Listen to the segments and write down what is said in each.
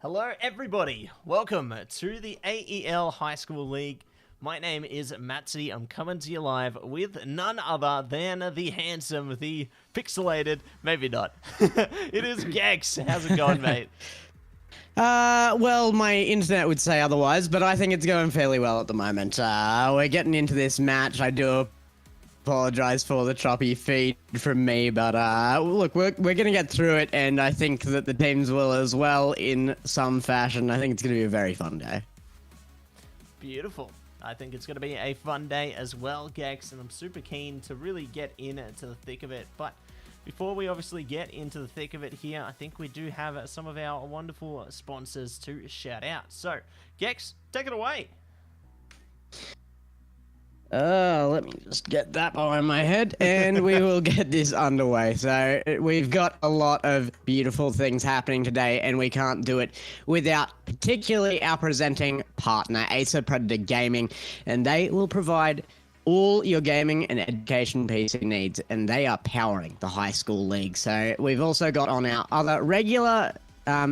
Hello everybody, welcome to the AEL High School League. My name is MattSe. I'm coming to you live with none other than the handsome, the pixelated, maybe not. It is Gex. How's it going, mate? Well, my internet would say otherwise, but I think it's going fairly well at the moment. We're getting into this match. I do apologize for the choppy feed from me, but look, we're gonna get through it, and I think that the teams will as well in some fashion. I think it's gonna be a very fun day. Beautiful. I think it's going to be a fun day as well, Gex, and I'm super keen to really get into the thick of it. But before we obviously get into the thick of it here, I think we do have some of our wonderful sponsors to shout out. So, Gex, take it away. Let me just get that behind my head, and we will get this underway. So we've got a lot of beautiful things happening today, and we can't do it without particularly our presenting partner, Acer Predator Gaming, and they will provide all your gaming and education PC needs, and they are powering the high school league. So we've also got on our other regular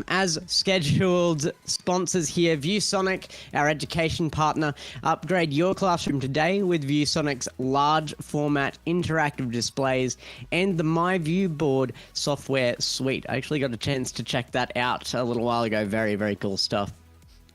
as scheduled sponsors here, ViewSonic, our education partner. Upgrade your classroom today with ViewSonic's large format interactive displays and the MyView board software suite. I actually got a chance to check that out a little while ago. Very, very cool stuff.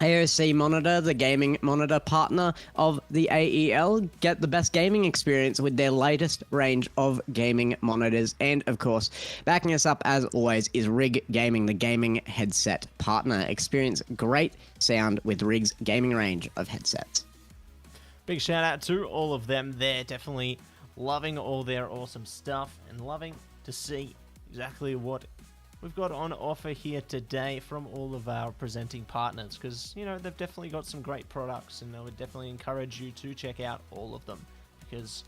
AOC Monitor, the gaming monitor partner of the AEL. Get the best gaming experience with their latest range of gaming monitors. And, of course, backing us up, as always, is Rig Gaming, the gaming headset partner. Experience great sound with Rig's gaming range of headsets. Big shout out to all of them. They're definitely loving all their awesome stuff and loving to see exactly what we've got on offer here today from all of our presenting partners, because, you know, they've definitely got some great products, and I would definitely encourage you to check out all of them, because,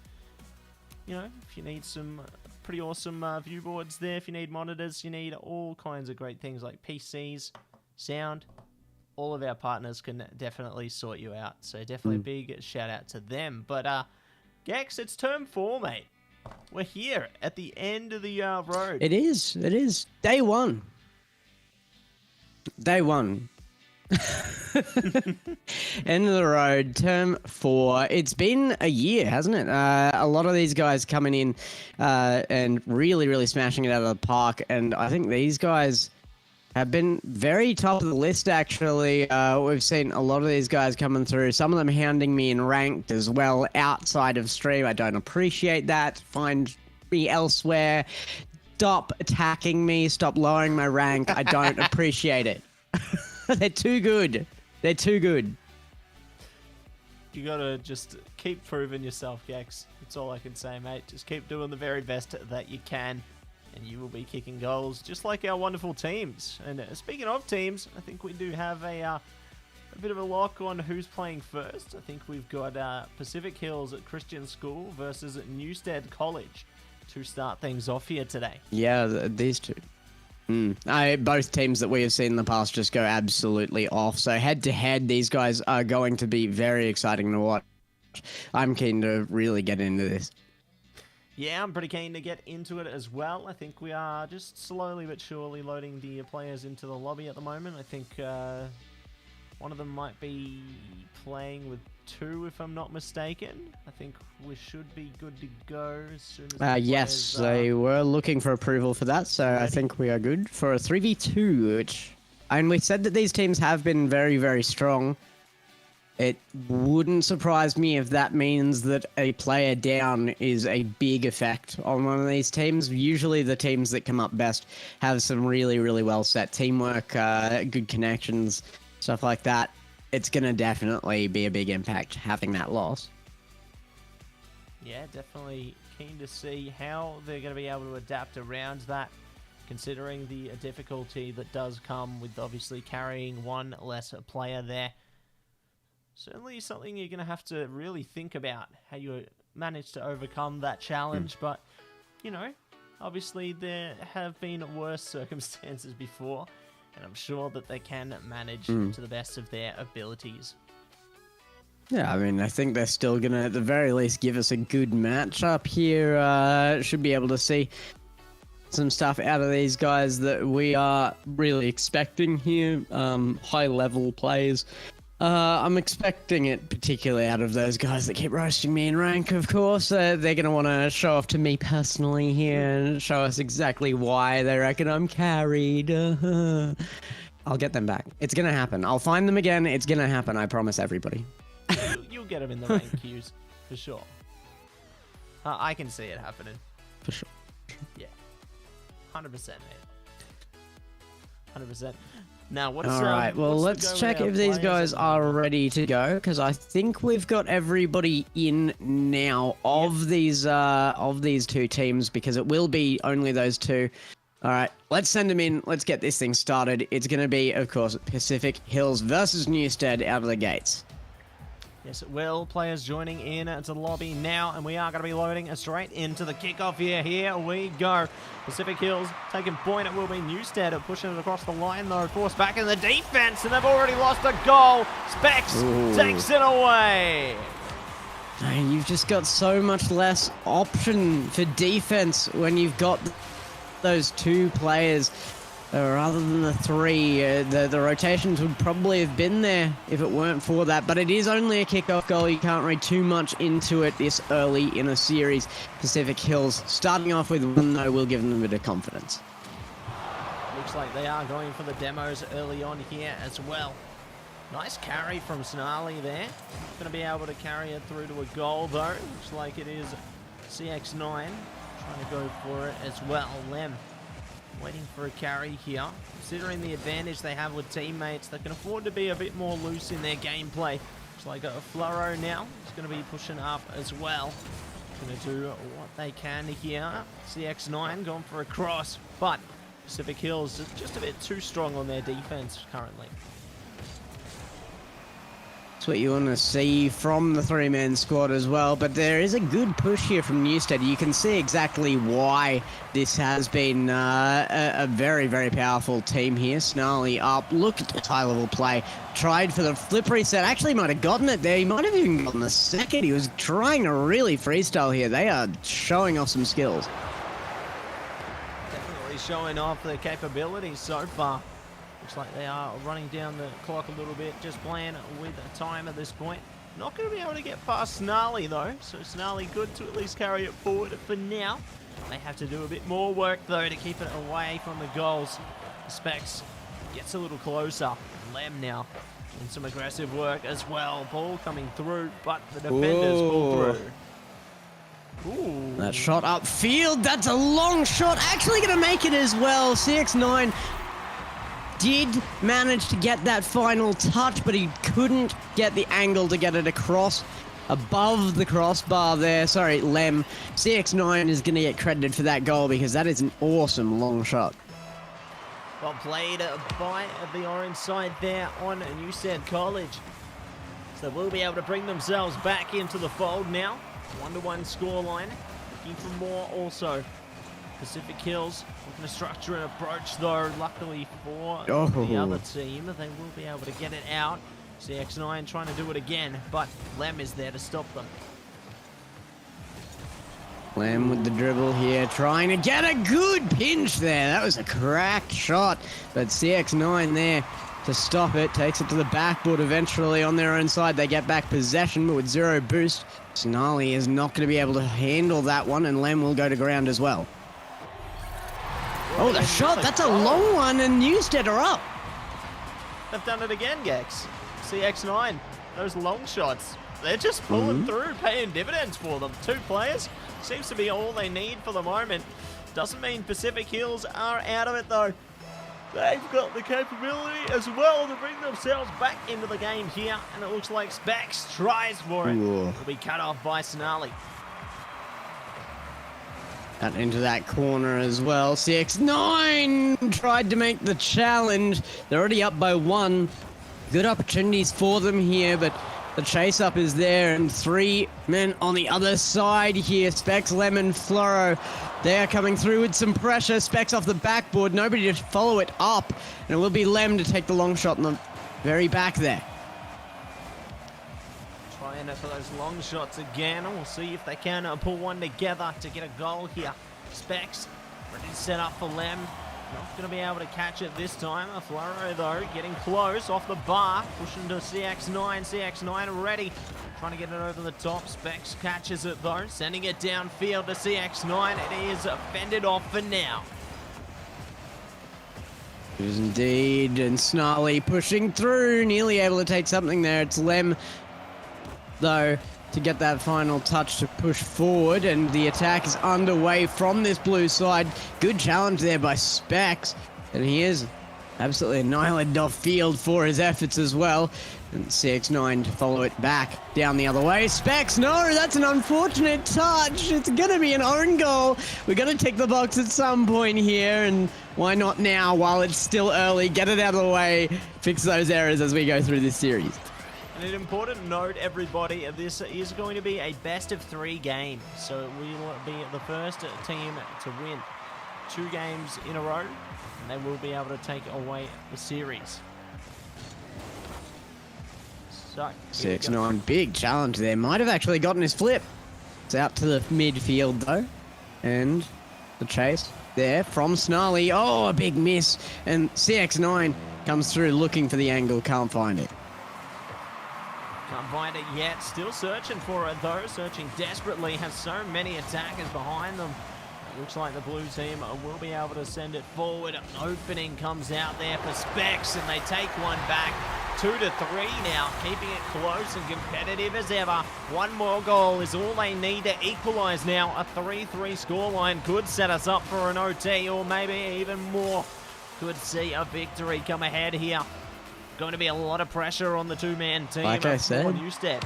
you know, if you need some pretty awesome view boards there, if you need monitors, you need all kinds of great things like PCs, sound, all of our partners can definitely sort you out. So definitely a big shout out to them. But Gex, it's term 4, mate. We're here at the end of the road. It is. Day one. End of the road, term 4. It's been a year, hasn't it? A lot of these guys coming in and really, really smashing it out of the park. And I think these guys have been very top of the list, actually. We've seen a lot of these guys coming through. Some of them hounding me in ranked as well outside of stream. I don't appreciate that. Find me elsewhere. Stop attacking me. Stop lowering my rank. I don't appreciate it. They're too good. They're too good. You gotta just keep proving yourself, Gex. That's all I can say, mate. Just keep doing the very best that you can, and you will be kicking goals just like our wonderful teams. And speaking of teams, I think we do have a bit of a lock on who's playing first. I think we've got Pacific Hills at Christian School versus Newstead College to start things off here today. Yeah, these two. Both teams that we have seen in the past just go absolutely off. So head-to-head, these guys are going to be very exciting to watch. I'm keen to really get into this. Yeah, I'm pretty keen to get into it as well. I think we are just slowly but surely loading the players into the lobby at the moment. I think one of them might be playing with 2, if I'm not mistaken. I think we should be good to go as soon as yes, they were looking for approval for that, so ready. I think we are good for a 3v2, and we said that these teams have been very, very strong. It wouldn't surprise me if that means that a player down is a big effect on one of these teams. Usually the teams that come up best have some really, really well set teamwork, good connections, stuff like that. It's going to definitely be a big impact having that loss. Yeah, definitely keen to see how they're going to be able to adapt around that, considering the difficulty that does come with obviously carrying one less player there. Certainly something you're going to have to really think about, how you manage to overcome that challenge. But, you know, obviously there have been worse circumstances before, and I'm sure that they can manage to the best of their abilities. Yeah, I mean, I think they're still going to, at the very least, give us a good matchup here. Should be able to see some stuff out of these guys that we are really expecting here. High-level plays. I'm expecting it particularly out of those guys that keep roasting me in rank, of course. They're going to want to show off to me personally here and show us exactly why they reckon I'm carried. I'll get them back. It's going to happen. I'll find them again. It's going to happen. I promise everybody. You'll get them in the rank queues, for sure. I can see it happening. For sure. Yeah. 100%, mate. 100%. Now, what's all right? Well, let's check if these guys are ready to go, because I think we've got everybody in now of these two teams, because it will be only those two. All right, let's send them in. Let's get this thing started. It's going to be, of course, Pacific Hills versus Newstead out of the gates. Yes, it will. Players joining in to the lobby now, and we are going to be loading straight into the kickoff here. Here we go. Pacific Hills taking point. It will be Newstead pushing it across the line, though. Forced back in the defense, and they've already lost a goal. Specs takes it away. You've just got so much less option for defense when you've got those two players. Rather than the three, the rotations would probably have been there if it weren't for that. But it is only a kickoff goal. You can't read too much into it this early in a series. Pacific Hills starting off with one, though, will give them a bit of confidence. Looks like they are going for the demos early on here as well. Nice carry from Snarly there. Going to be able to carry it through to a goal, though. Looks like it is CX9 trying to go for it as well. Lem waiting for a carry here. Considering the advantage they have with teammates, they can afford to be a bit more loose in their gameplay. Looks like a Fluro now is going to be pushing up as well. Going to do what they can here. CX9 going for a cross, but Pacific Hills is just a bit too strong on their defense currently. That's what you want to see from the three-man squad as well, but there is a good push here from Newstead. You can see exactly why this has been a very, very powerful team here. Snarly up, look at this high-level play. Tried for the flip reset, actually might have gotten it there. He might have even gotten the second. He was trying to really freestyle here. They are showing off some skills. Definitely showing off their capabilities so far. Looks like they are running down the clock a little bit, just playing with time at this point. Not going to be able to get past Snarly, though, so Snarly good to at least carry it forward for now. They have to do a bit more work, though, to keep it away from the goals. Specs gets a little closer. Lem now doing some aggressive work as well. Ball coming through, but the defenders pull through. Ooh. That shot upfield, that's a long shot. Actually going to make it as well. CX9 did manage to get that final touch, but he couldn't get the angle to get it across above the crossbar there. Sorry, Lem. CX9 is going to get credited for that goal because that is an awesome long shot. Well played by the orange side there on Newstead College. So they'll be able to bring themselves back into the fold now. 1-1 scoreline. Looking for more also. Pacific Hills looking to structure an approach, though. Luckily for the other team, they will be able to get it out. CX9 trying to do it again, but Lem is there to stop them. Lem with the dribble here, trying to get a good pinch there. That was a cracked shot, but CX9 there to stop it. Takes it to the backboard eventually on their own side. They get back possession, but with zero boost. Snarly is not going to be able to handle that one, and Lem will go to ground as well. Oh, the shot, that's a long one, and Newstead are up. They've done it again, Gex. CX9, those long shots, they're just pulling through, paying dividends for them. Two players, seems to be all they need for the moment. Doesn't mean Pacific Hills are out of it, though. They've got the capability as well to bring themselves back into the game here, and it looks like Specs tries for it. It'll be cut off by Snarly. Out into that corner as well. CX9 tried to make the challenge. They're already up by one. Good opportunities for them here, but the chase up is there, and three men on the other side here. Specs, Lemon, Floro. They are coming through with some pressure. Specs off the backboard. Nobody to follow it up, and it will be Lem to take the long shot in the very back there. Trying for those long shots again, and we'll see if they can pull one together to get a goal here. Specs Ready to set up for Lem. Not going to be able to catch it this time. A Floro, though, getting close off the bar. Pushing to CX9. CX9 ready. Trying to get it over the top. Specs catches it, though. Sending it downfield to CX9. It is fended off for now. It is indeed. And Snarly pushing through. Nearly able to take something there. It's Lem, though, to get that final touch to push forward, and the attack is underway from this blue side. Good challenge there by Specs, and he is absolutely annihilated off field for his efforts as well. And CX9 to follow it back down the other way. Specs, no, that's an unfortunate touch. It's gonna be an own goal. We're gonna tick the box at some point here, and why not now while it's still early? Get it out of the way, fix those errors as we go through this series. And an important note, everybody, this is going to be a best-of-3 game. So we will be the first team to win 2 games in a row, and they will be able to take away the series. So, 6-9, big challenge there. Might have actually gotten his flip. It's out to the midfield, though. And the chase there from Snarly. Oh, a big miss. And CX9 comes through looking for the angle, can't find it. Can't find it yet. Still searching for it, though. Searching desperately. Has so many attackers behind them. It looks like the blue team will be able to send it forward. An opening comes out there for Specs, and they take one back. 2-3 now. Keeping it close and competitive as ever. One more goal is all they need to equalise now. A 3-3 scoreline could set us up for an OT, or maybe even more. Could see a victory come ahead here. Going to be a lot of pressure on the two-man team. Like I said. Newstead.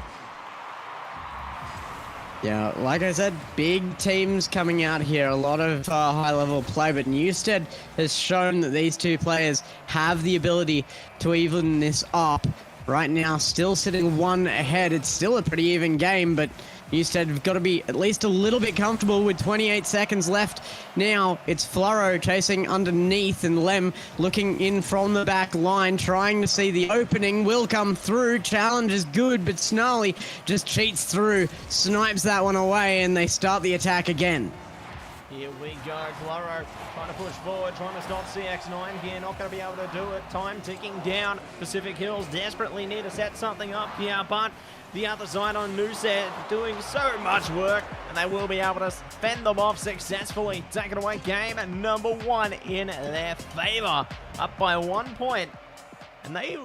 Yeah, like I said, big teams coming out here. A lot of high-level play, but Newstead has shown that these two players have the ability to even this up. Right now, still sitting 1 ahead. It's still a pretty even game, but Newstead have got to be at least a little bit comfortable with 28 seconds left. Now it's Floro chasing underneath, and Lem looking in from the back line, trying to see the opening. Will come through. Challenge is good, but Snarly just cheats through, snipes that one away, and they start the attack again. Here we go. Floro trying to push forward, trying to stop CX9 here. Not going to be able to do it. Time ticking down. Pacific Hills desperately need to set something up here, but the other side on Newstead doing so much work, and they will be able to fend them off successfully. Taking away game number 1 in their favour. Up by 1 point, and they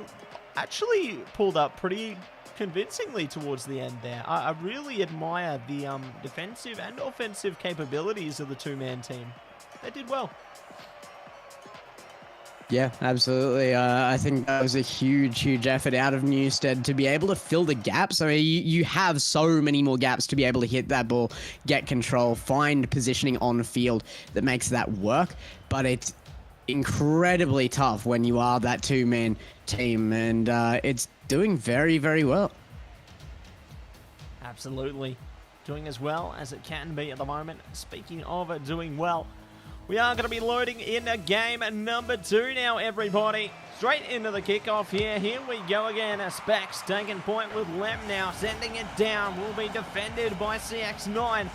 actually pulled up pretty convincingly towards the end there. I really admire the defensive and offensive capabilities of the two-man team. They did well. Yeah, absolutely. I think that was a huge effort out of Newstead to be able to fill the gaps. I mean, you have so many more gaps to be able to hit that ball, get control, find positioning on the field that makes that work. But it's incredibly tough when you are that two-man team, and it's doing very well. Absolutely. Doing as well as it can be at the moment. Speaking of doing well, we are going to be loading in a game number 2 now, everybody. Straight into the kickoff here. Here we go again. Specs taking point with Lem now. Sending it down. Will be defended by CX9.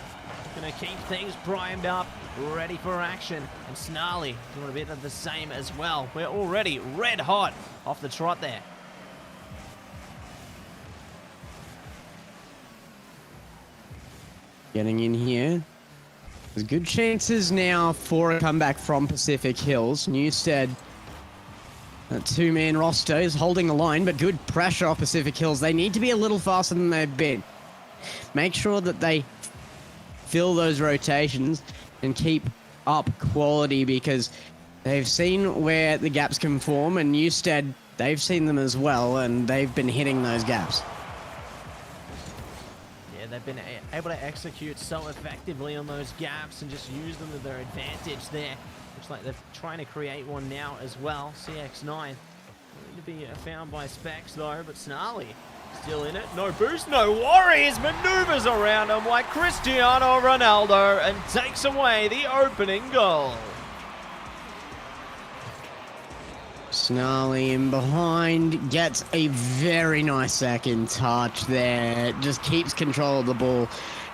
Going to keep things primed up. Ready for action. And Snarly doing a bit of the same as well. We're already red hot off the trot there. Getting in here. There's good chances now for a comeback from Pacific Hills. Newstead, a two-man roster, is holding the line, but good pressure off Pacific Hills. They need to be a little faster than they've been. Make sure that they fill those rotations and keep up quality, because they've seen where the gaps can form, and Newstead, they've seen them as well, and they've been hitting those gaps. They've been able to execute so effectively on those gaps and just use them to their advantage there. Looks like they're trying to create one now as well. CX9 need to be found by Specs though, but Snarly still in it. No boost, no worries. Maneuvers around him like Cristiano Ronaldo and takes away the opening goal. Snarly in behind, gets a very nice second touch there. Just keeps control of the ball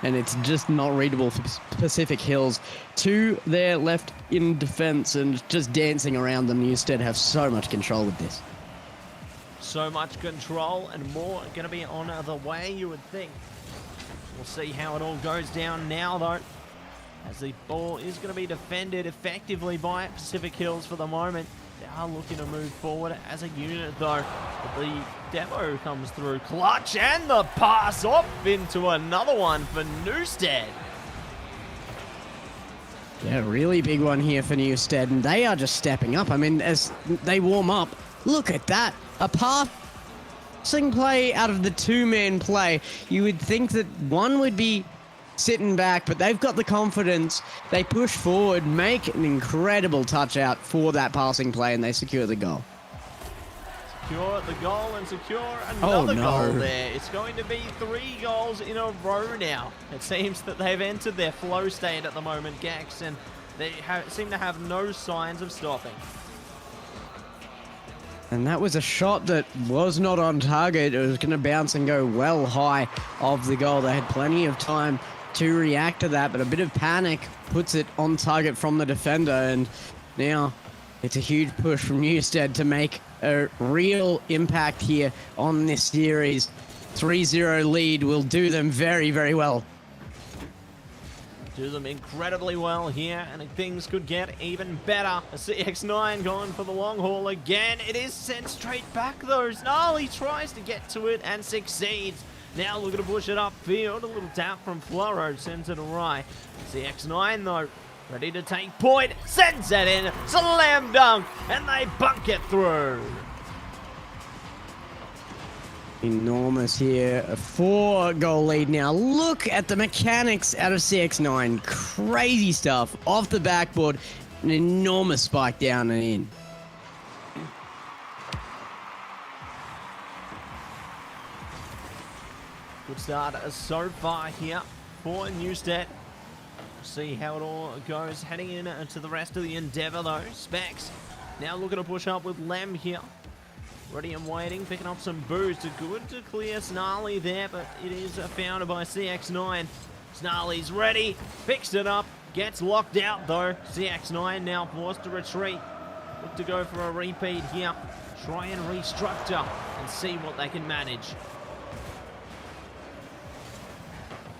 and it's just not readable for Pacific Hills. To their left in defense and just dancing around them. Newstead have so much control with this. So much control and more going to be on the way, you would think. We'll see how it all goes down now, though, as the ball is going to be defended effectively by Pacific Hills for the moment. They are looking to move forward as a unit, though. But the demo comes through clutch, and the pass off into another one for Newstead. Yeah, really big one here for Newstead, and they are just stepping up. I mean, as they warm up, look at that. A passing play out of the two-man play. You would think that one would be sitting back, but they've got the confidence. They push forward, make an incredible touch out for that passing play, and they secure the goal. Secure the goal and secure another goal there. It's going to be 3 goals in a row now. It seems that they've entered their flow state at the moment, Gex, and they seem to have no signs of stopping. And that was a shot that was not on target. It was going to bounce and go well high of the goal. They had plenty of time to react to that, but a bit of panic puts it on target from the defender, and now it's a huge push from Newstead to make a real impact here on this series. 3-0 lead will do them very, very well. Do them incredibly well here, and things could get even better. A CX9 going for the long haul again. It is sent straight back though. Snarly tries to get to it and succeeds. Now looking to push it upfield. A little tap from Floro sends it awry. CX9 though, ready to take point. Sends it in. Slam dunk. And they bunk it through. Enormous here. A 4-goal lead now. Look at the mechanics out of CX9. Crazy stuff. Off the backboard. An enormous spike down and in. Good start so far here for Newstead. See how it all goes heading into the rest of the endeavor though. Specs now looking to push up with Lem here. Ready and waiting, picking up some boost. Good to clear Snarly there, but it is found by CX9. Snarly's ready, picks it up, gets locked out though. CX9 now forced to retreat. Look to go for a repeat here. Try and restructure and see what they can manage.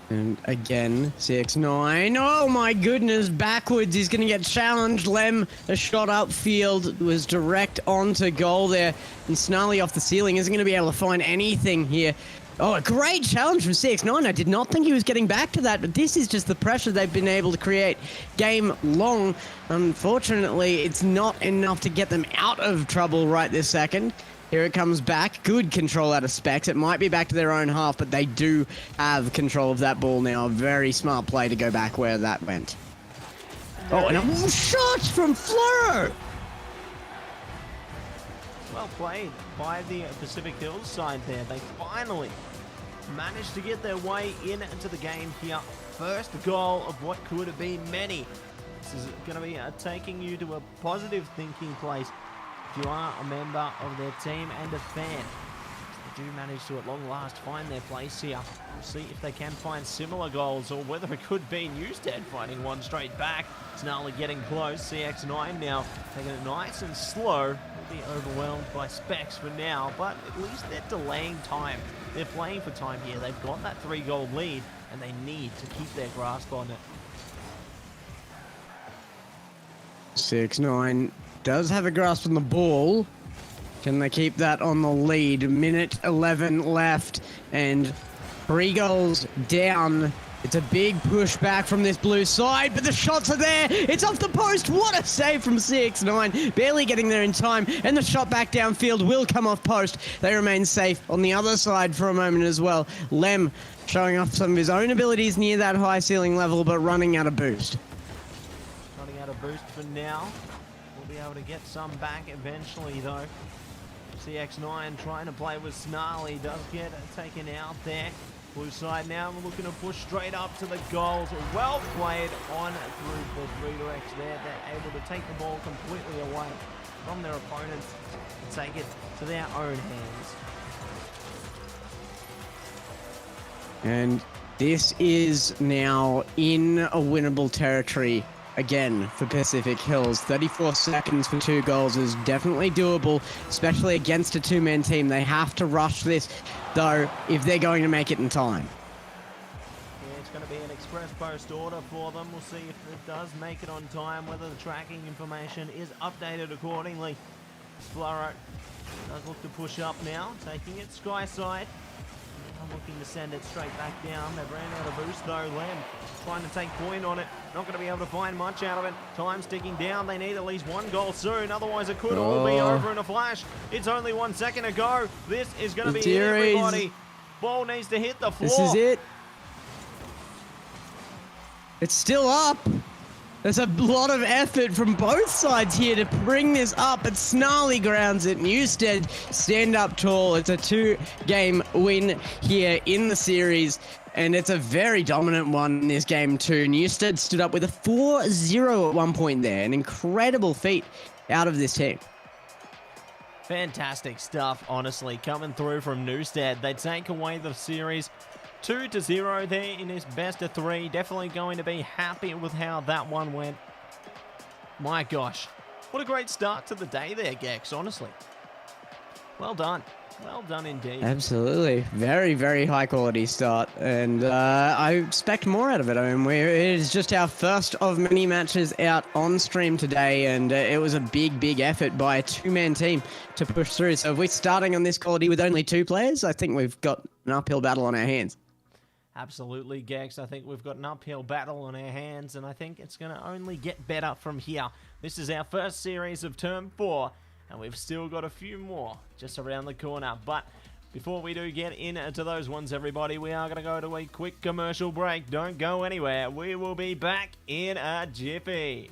And again, CX9. Oh my goodness, backwards. He's going to get challenged. Lem, a shot upfield, was direct onto goal there. And Snarly off the ceiling isn't going to be able to find anything here. Oh, a great challenge from CX9. I did not think he was getting back to that, but this is just the pressure they've been able to create game long. Unfortunately, it's not enough to get them out of trouble right this second. Here it comes back. Good control out of Specs. It might be back to their own half, but they do have control of that ball now. A very smart play to go back where that went. Oh, and a shot from Fleur! Well played by the Pacific Hills side there. They finally managed to get their way into the game here. First goal of what could have been many. This is going to be taking you to a positive thinking place if you are a member of their team and a fan. They do manage to, at long last, find their place here. We'll see if they can find similar goals or whether it could be Newstead finding one straight back. Snarly getting close. CX9 now taking it nice and slow. Will be overwhelmed by Specs for now, but at least they're delaying time. They're playing for time here. They've got that 3-goal lead, and they need to keep their grasp on it. 6-9 does have a grasp on the ball. Can they keep that on the lead? Minute 11 left, and 3 goals down. It's a big push back from this blue side, but the shots are there. It's off the post. What a save from CX9. Barely getting there in time, and the shot back downfield will come off post. They remain safe on the other side for a moment as well. Lem showing off some of his own abilities near that high ceiling level, but running out of boost. Running out of boost for now. We'll be able to get some back eventually, though. CX9 trying to play with Snarly. Does get taken out there. Blue side now, we're looking to push straight up to the goals. Well played on through the redirects there. They're able to take the ball completely away from their opponents and take it to their own hands. And This is now in a winnable territory again for Pacific Hills. 34 seconds for 2 goals is definitely doable, especially against a 2-man team. They have to rush this, though, if they're going to make it in time. Yeah, it's going to be an express post order for them. We'll see if it does make it on time, whether the tracking information is updated accordingly. Floro does look to push up now, taking it sky side. Now looking to send it straight back down. They've ran out of boost though. Lem trying to take point on it. Not going to be able to find much out of it. Time's ticking down. They need at least 1 goal soon. Otherwise it could all be over in a flash. It's only 1 second to go. This is going to be it, everybody. Ball needs to hit the floor. This is it. It's still up. There's a lot of effort from both sides here to bring this up, but Snarly grounds it. Newstead stand up tall. It's a 2-game win here in the series, and it's a very dominant one in this game too. Newstead stood up with a 4-0 at one point there. An incredible feat out of this team. Fantastic stuff, honestly, coming through from Newstead. They take away the series 2-0 there in this best of 3. Definitely going to be happy with how that one went. My gosh, what a great start to the day there, Gex, honestly. Well done. Well done indeed. Absolutely. Very, very high quality start. And I expect more out of it. I mean, it is just our first of many matches out on stream today. And it was a big, big effort by a 2-man team to push through. So if we're starting on this quality with only 2 players, I think we've got an uphill battle on our hands. Absolutely, Gex. I think we've got an uphill battle on our hands, and I think it's going to only get better from here. This is our first series of Term 4, and we've still got a few more just around the corner. But before we do get into those ones, everybody, we are going to go to a quick commercial break. Don't go anywhere. We will be back in a jiffy.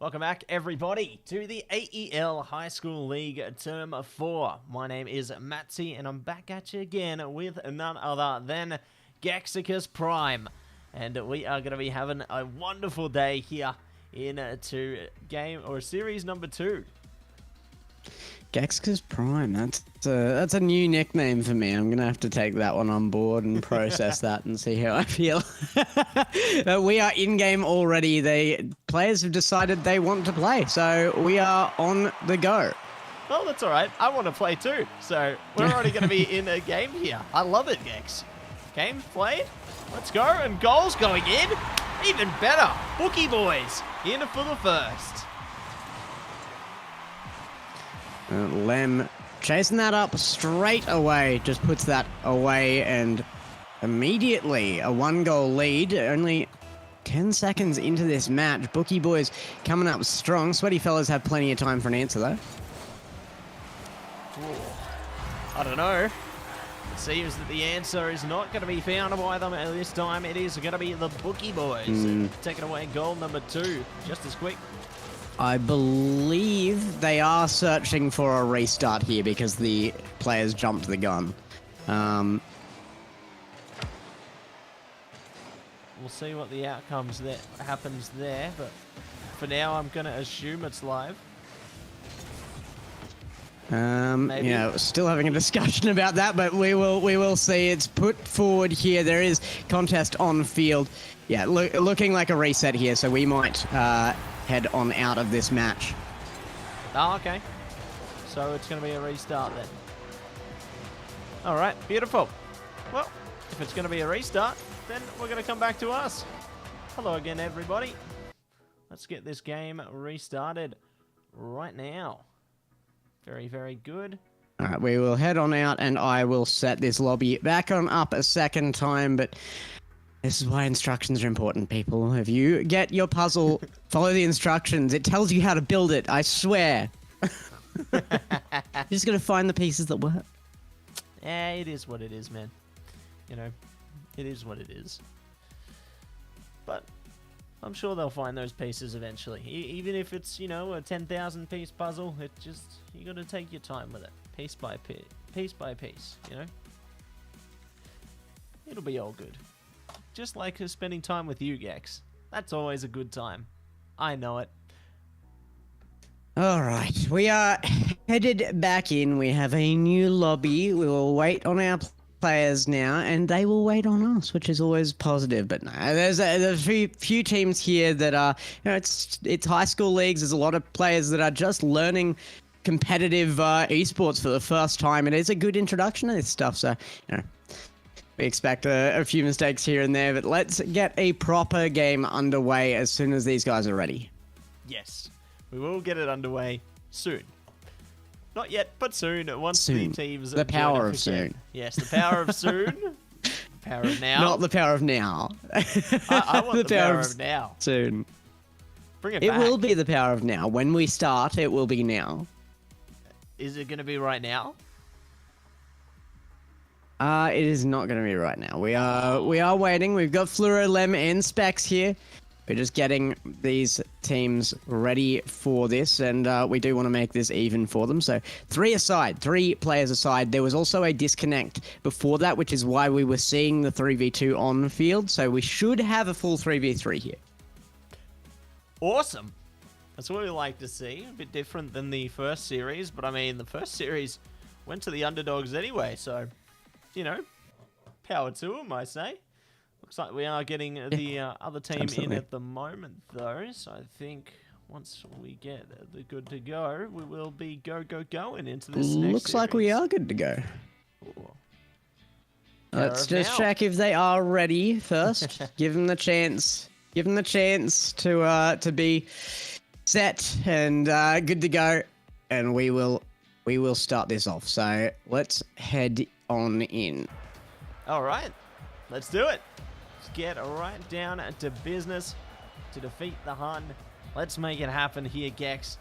Welcome back, everybody, to the AEL High School League Term 4. My name is MattSe, and I'm back at you again with none other than GexCasts Prime. And we are going to be having a wonderful day here into series number 2. GexCasts Prime, that's a new nickname for me. I'm gonna have to take that one on board and process that and see how I feel. We are in game already. The players have decided they want to play, so we are on the go. Well, that's all right. I want to play too, so we're already going to be in a game here. I love it, Gex. Game played. Let's go, and goals going in. Even better. Bookie boys in for the first. Lem chasing that up straight away, just puts that away, and immediately a 1-goal lead. Only 10 seconds into this match. Bookie boys coming up strong. Sweaty fellas have plenty of time for an answer, though. Ooh. I don't know. It seems that the answer is not going to be found by them this time. It is going to be the Bookie boys taking away goal number 2 just as quick. I believe they are searching for a restart here because the players jumped the gun. We'll see what the outcomes that happens there, but for now I'm going to assume it's live. Maybe. Yeah, still having a discussion about that, but we will see. It's put forward here. There is contest on field. Yeah, looking like a reset here, so we might head on out of this match. Oh, okay. So it's going to be a restart then. All right, beautiful. Well, if it's going to be a restart, then we're going to come back to us. Hello again, everybody. Let's get this game restarted right now. Very, very good. All right, we will head on out, and I will set this lobby back on up a second time, but this is why instructions are important, people. If you get your puzzle, follow the instructions. It tells you how to build it, I swear. You're just going to find the pieces that work. Yeah, it is what it is, man. You know, it is what it is. But I'm sure they'll find those pieces eventually. Even if it's, you know, a 10,000 piece puzzle, it just, you got to take your time with it. Piece by piece, you know? It'll be all good. Just like spending time with you, Gex. That's always a good time. I know it. All right, we are headed back in. We have a new lobby. We will wait on our players now, and they will wait on us, which is always positive. But no, there's a few teams here that are, you know, it's high school leagues. There's a lot of players that are just learning competitive esports for the first time, and it's a good introduction to this stuff. So, you know, we expect a few mistakes here and there, but let's get a proper game underway as soon as these guys are ready. Yes, we will get it underway soon. Not yet, but soon. Once soon. The teams... The power of soon. Yes, the power of soon. Power of now. Not the power of now. I want the power of now. Soon. Bring it back. It will be the power of now. When we start, it will be now. Is it going to be right now? It is not going to be right now. We are waiting. We've got Fluoro, Lem, and Specs here. We're just getting these teams ready for this, and we do want to make this even for them. So 3 players aside. There was also a disconnect before that, which is why we were seeing the 3v2 on the field. So we should have a full 3v3 here. Awesome. That's what we like to see. A bit different than the first series, but I mean, the first series went to the underdogs anyway, so, you know, power to them, I say. Looks like we are getting the other team in at the moment, though, so I think once we get the good to go, we will be going into this next Looks like we are good to go. Ooh. Let's just check if they are ready first. Give them the chance. Give them the chance to be set and good to go, and we will start this off. So let's head on in. All right, let's do it. Let's get right down to business to defeat the Hun. Let's make it happen here, Gex.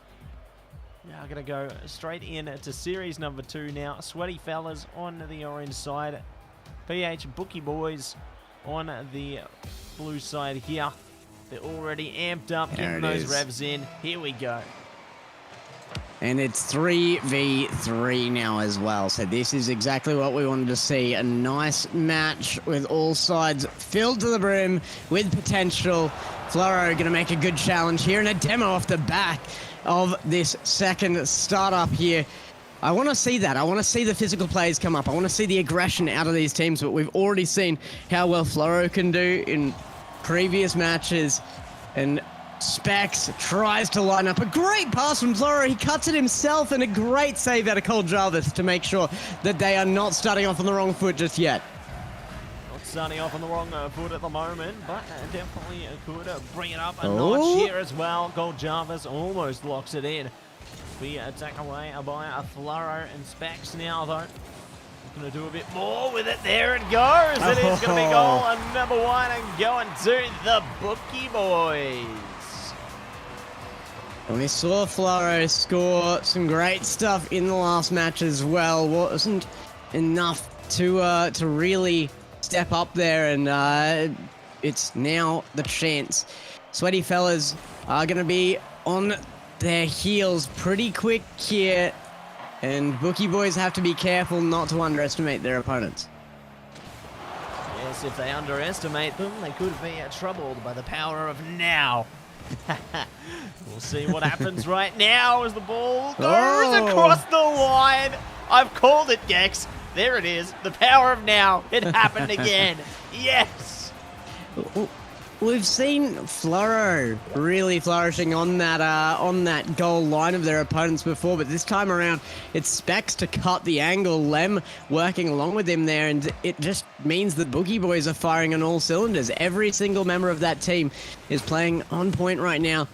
Now I'm gonna go straight in to series number 2 now. Sweaty fellas on the orange side, PH Bookie boys on the blue side here. They're already amped up, There getting it those is. revs in. Here we go. And it's 3v3 now as well. So this is exactly what we wanted to see. A nice match with all sides filled to the brim with potential. Floro going to make a good challenge here and a demo off the back of this second startup here. I want to see that. I want to see the physical plays come up. I want to see the aggression out of these teams, but we've already seen how well Floro can do in previous matches. And Specs tries to line up a great pass from Floro. He cuts it himself, and a great save out of Cole Jarvis to make sure that they are not starting off on the wrong foot just yet. Not starting off on the wrong foot at the moment, but definitely could bring it up a Oh. notch here as well. Cole Jarvis almost locks it in. We attack away by Floro and Specs now, though. Going to do a bit more with it. There it goes. It is going to be goal number 1 and going to the Bookie Boys. And we saw Floro score some great stuff in the last match as well. Wasn't enough to really step up there, and it's now the chance. Sweaty fellas are going to be on their heels pretty quick here, and Bookie Boys have to be careful not to underestimate their opponents. Yes, if they underestimate them, they could be troubled by the power of now. We'll see what happens right now as the ball goes across the line. I've called it, Gex. There it is. The power of now. It happened again. Yes. We've seen Floro really flourishing on that goal line of their opponents before, but this time around, it's Specs to cut the angle. Lem working along with him there, and it just means that Boogie Boys are firing on all cylinders. Every single member of that team is playing on point right now.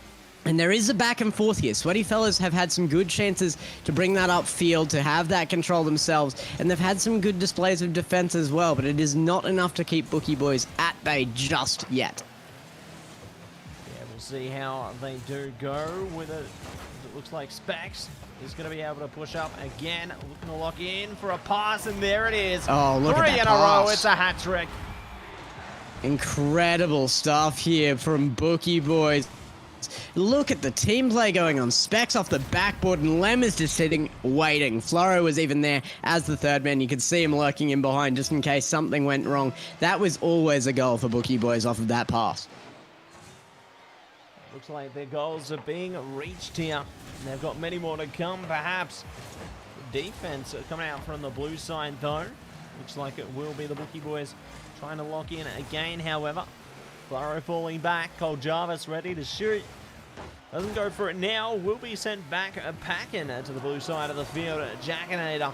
And there is a back and forth here. Sweaty fellas have had some good chances to bring that upfield, to have that control themselves, and they've had some good displays of defense as well, but it is not enough to keep Bookie Boys at bay just yet. We'll see how they do go with it. It looks like Specs is going to be able to push up again, looking to lock in for a pass, and there it is. Oh, look at that 3 in pass. a row. It's a hat trick. Incredible stuff here from Bookie Boys. Look at the team play going on. Specs off the backboard, and Lem is just sitting, waiting. Floro was even there as the third man. You could see him lurking in behind just in case something went wrong. That was always a goal for Bookie Boys off of that pass. Looks like their goals are being reached here. And they've got many more to come, perhaps. Defense coming out from the blue side, though. Looks like it will be the Bookie Boys trying to lock in again, however. Floro falling back. Cole Jarvis ready to shoot. Doesn't go for it now. Will be sent back packing to the blue side of the field. Jackinator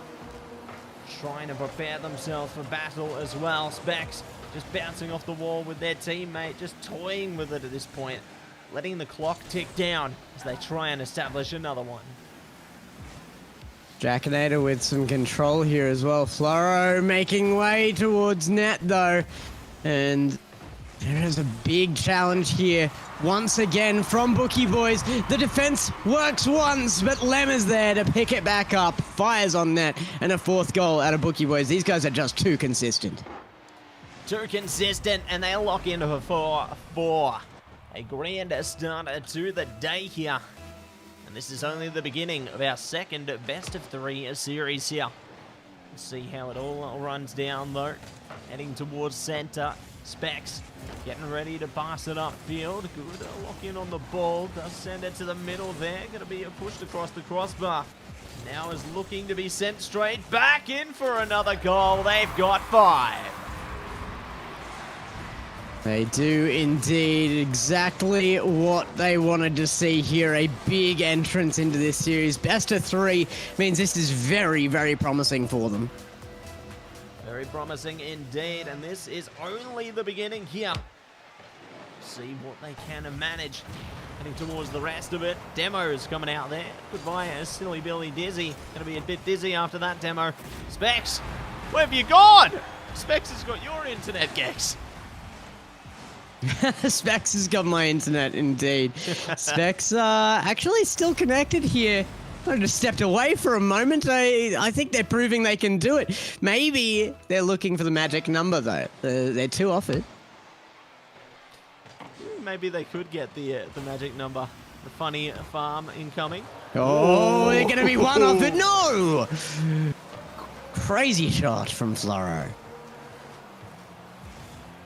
trying to prepare themselves for battle as well. Specs just bouncing off the wall with their teammate, just toying with it at this point, letting the clock tick down as they try and establish another one. Jackinator with some control here as well. Floro making way towards net though, and there is a big challenge here once again from Bookie Boys. The defense works once, but Lem is there to pick it back up, fires on net, and a fourth goal out of Bookie Boys. These guys are just too consistent. Too consistent, and they lock into a 4-4. A grand start to the day here. And this is only the beginning of our second best of 3 series here. Let's see how it all runs down though. Heading towards center. Specs getting ready to pass it upfield. Good lock in on the ball. Does send it to the middle there. Going to be pushed across the crossbar. Now is looking to be sent straight back in for another goal. They've got 5. They do indeed exactly what they wanted to see here. A big entrance into this series. Best of 3 means this is very, very promising for them. Very promising indeed, and this is only the beginning here. See what they can manage. Heading towards the rest of it. Demo's coming out there. Goodbye, Silly Billy Dizzy. Gonna be a bit dizzy after that demo. Specs, where have you gone? Specs has got your internet, Gex. Specs has got my internet, indeed. Specs actually still connected here. I just stepped away for a moment. I think they're proving they can do it. Maybe they're looking for the magic number, though. They're too off it. maybe they could get the magic number. The funny farm incoming. Oh, they're going to be one off it. No! Crazy shot from Floro.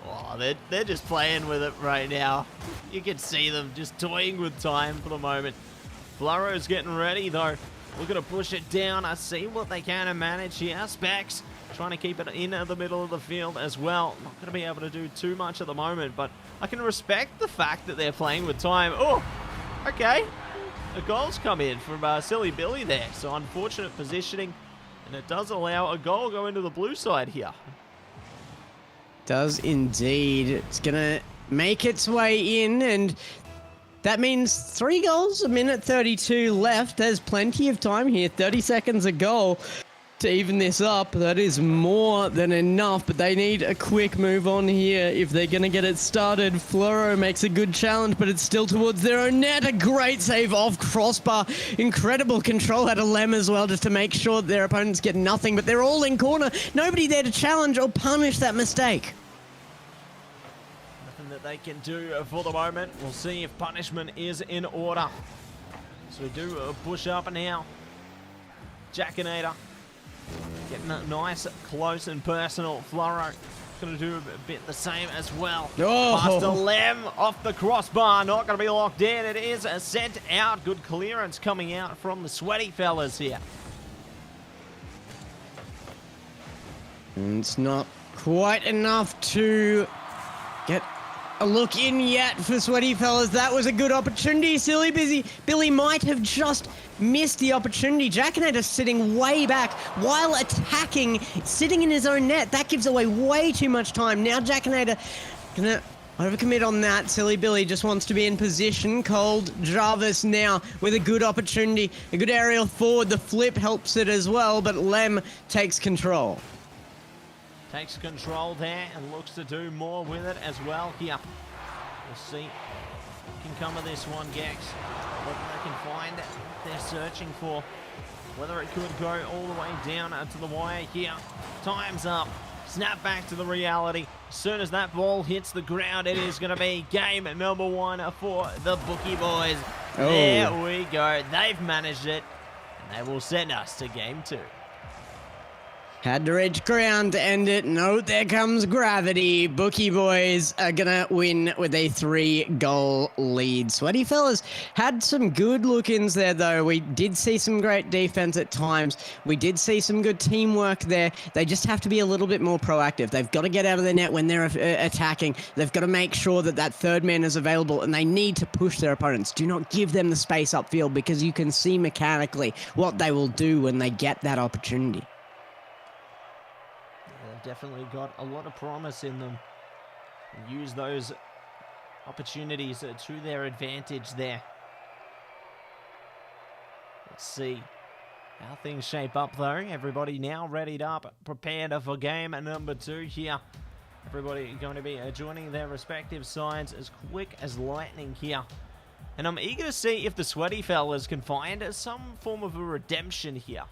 Oh, they're just playing with it right now. You can see them just toying with time for the moment. Floro's getting ready, though. Looking to push it down. I see what they can manage here. Specs trying to keep it in the middle of the field as well. Not going to be able to do too much at the moment, but I can respect the fact that they're playing with time. Oh, okay. A goal's come in from Silly Billy there. So unfortunate positioning, and it does allow a goal go into the blue side here. Does indeed. It's going to make its way in, and that means 3 goals, a minute 32 left. There's plenty of time here, 30 seconds a goal to even this up. That is more than enough, but they need a quick move on here if they're going to get it started. Floro makes a good challenge, but it's still towards their own net. A great save off crossbar. Incredible control out of Lem as well, just to make sure that their opponents get nothing, but they're all in corner. Nobody there to challenge or punish that mistake. Nothing that they can do for the moment. We'll see if punishment is in order. So we do push up now. Jackinator getting nice, close and personal. Floro going to do a bit the same as well. Oh. Past to Lem off the crossbar. Not going to be locked in. It is sent out. Good clearance coming out from the sweaty fellas here. And it's not quite enough to get a look in yet for Sweaty Fellas. That was a good opportunity. Silly Billy might have just missed the opportunity. Jackinator sitting way back while attacking, sitting in his own net. That gives away way too much time. Now Jackinator gonna overcommit on that. Silly Billy just wants to be in position. Cold Jarvis now with a good opportunity. A good aerial forward. The flip helps it as well, but Lem takes control. Takes control there and looks to do more with it as well here. We'll see what can come of this one, Gex. What they can find they're searching for. Whether it could go all the way down to the wire here. Time's up. Snap back to the reality. As soon as that ball hits the ground, it is going to be game number 1 for the Bookie boys. Oh. There we go. They've managed it, and they will send us to game 2. Had to reach ground to end it. No, there comes gravity. Bookie boys are gonna win with a 3-goal lead. Sweaty Fellas had some good look-ins there, though. We did see some great defense at times. We did see some good teamwork there. They just have to be a little bit more proactive. They've got to get out of their net when they're attacking. They've got to make sure that that third man is available, and they need to push their opponents. Do not give them the space upfield, because you can see mechanically what they will do when they get that opportunity. Definitely got a lot of promise in them. And use those opportunities to their advantage there. Let's see how things shape up, though. Everybody now readied up, prepared for game number 2 here. Everybody going to be joining their respective sides as quick as lightning here. And I'm eager to see if the Sweaty Fellas can find some form of a redemption here.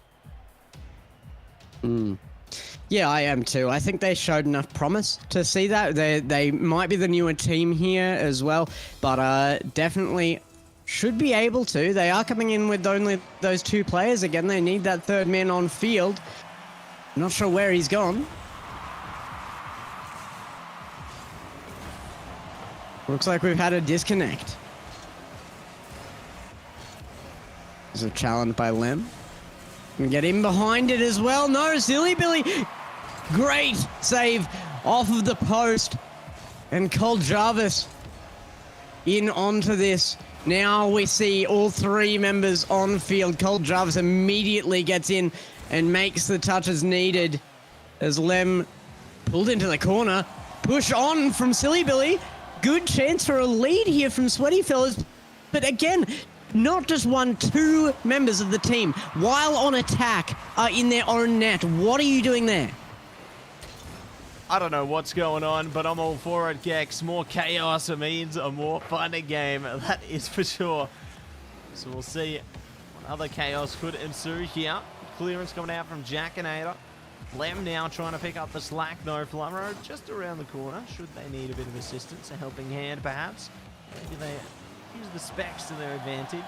Yeah, I am too. I think they showed enough promise to see that. They might be the newer team here as well, but definitely should be able to. They are coming in with only those 2 players. Again, they need that third man on field. Not sure where he's gone. Looks like we've had a disconnect. There's a challenge by Lem. And get in behind it as well. No, Silly Billy. Great save off of the post. And Cold Jarvis in onto this. Now we see all 3 members on field. Cold Jarvis immediately gets in and makes the touches needed as Lem pulled into the corner. Push on from Silly Billy. Good chance for a lead here from Sweaty Fellas. But again, not just 1, 2 members of the team, while on attack, are in their own net. What are you doing there? I don't know what's going on, but I'm all for it, Gex. More chaos means a more fun game. That is for sure. So we'll see what other chaos could ensue here. Clearance coming out from Jackinator. Lem now trying to pick up the slack, though. Floro just around the corner. Should they need a bit of assistance, a helping hand, perhaps? Maybe they use the specs to their advantage.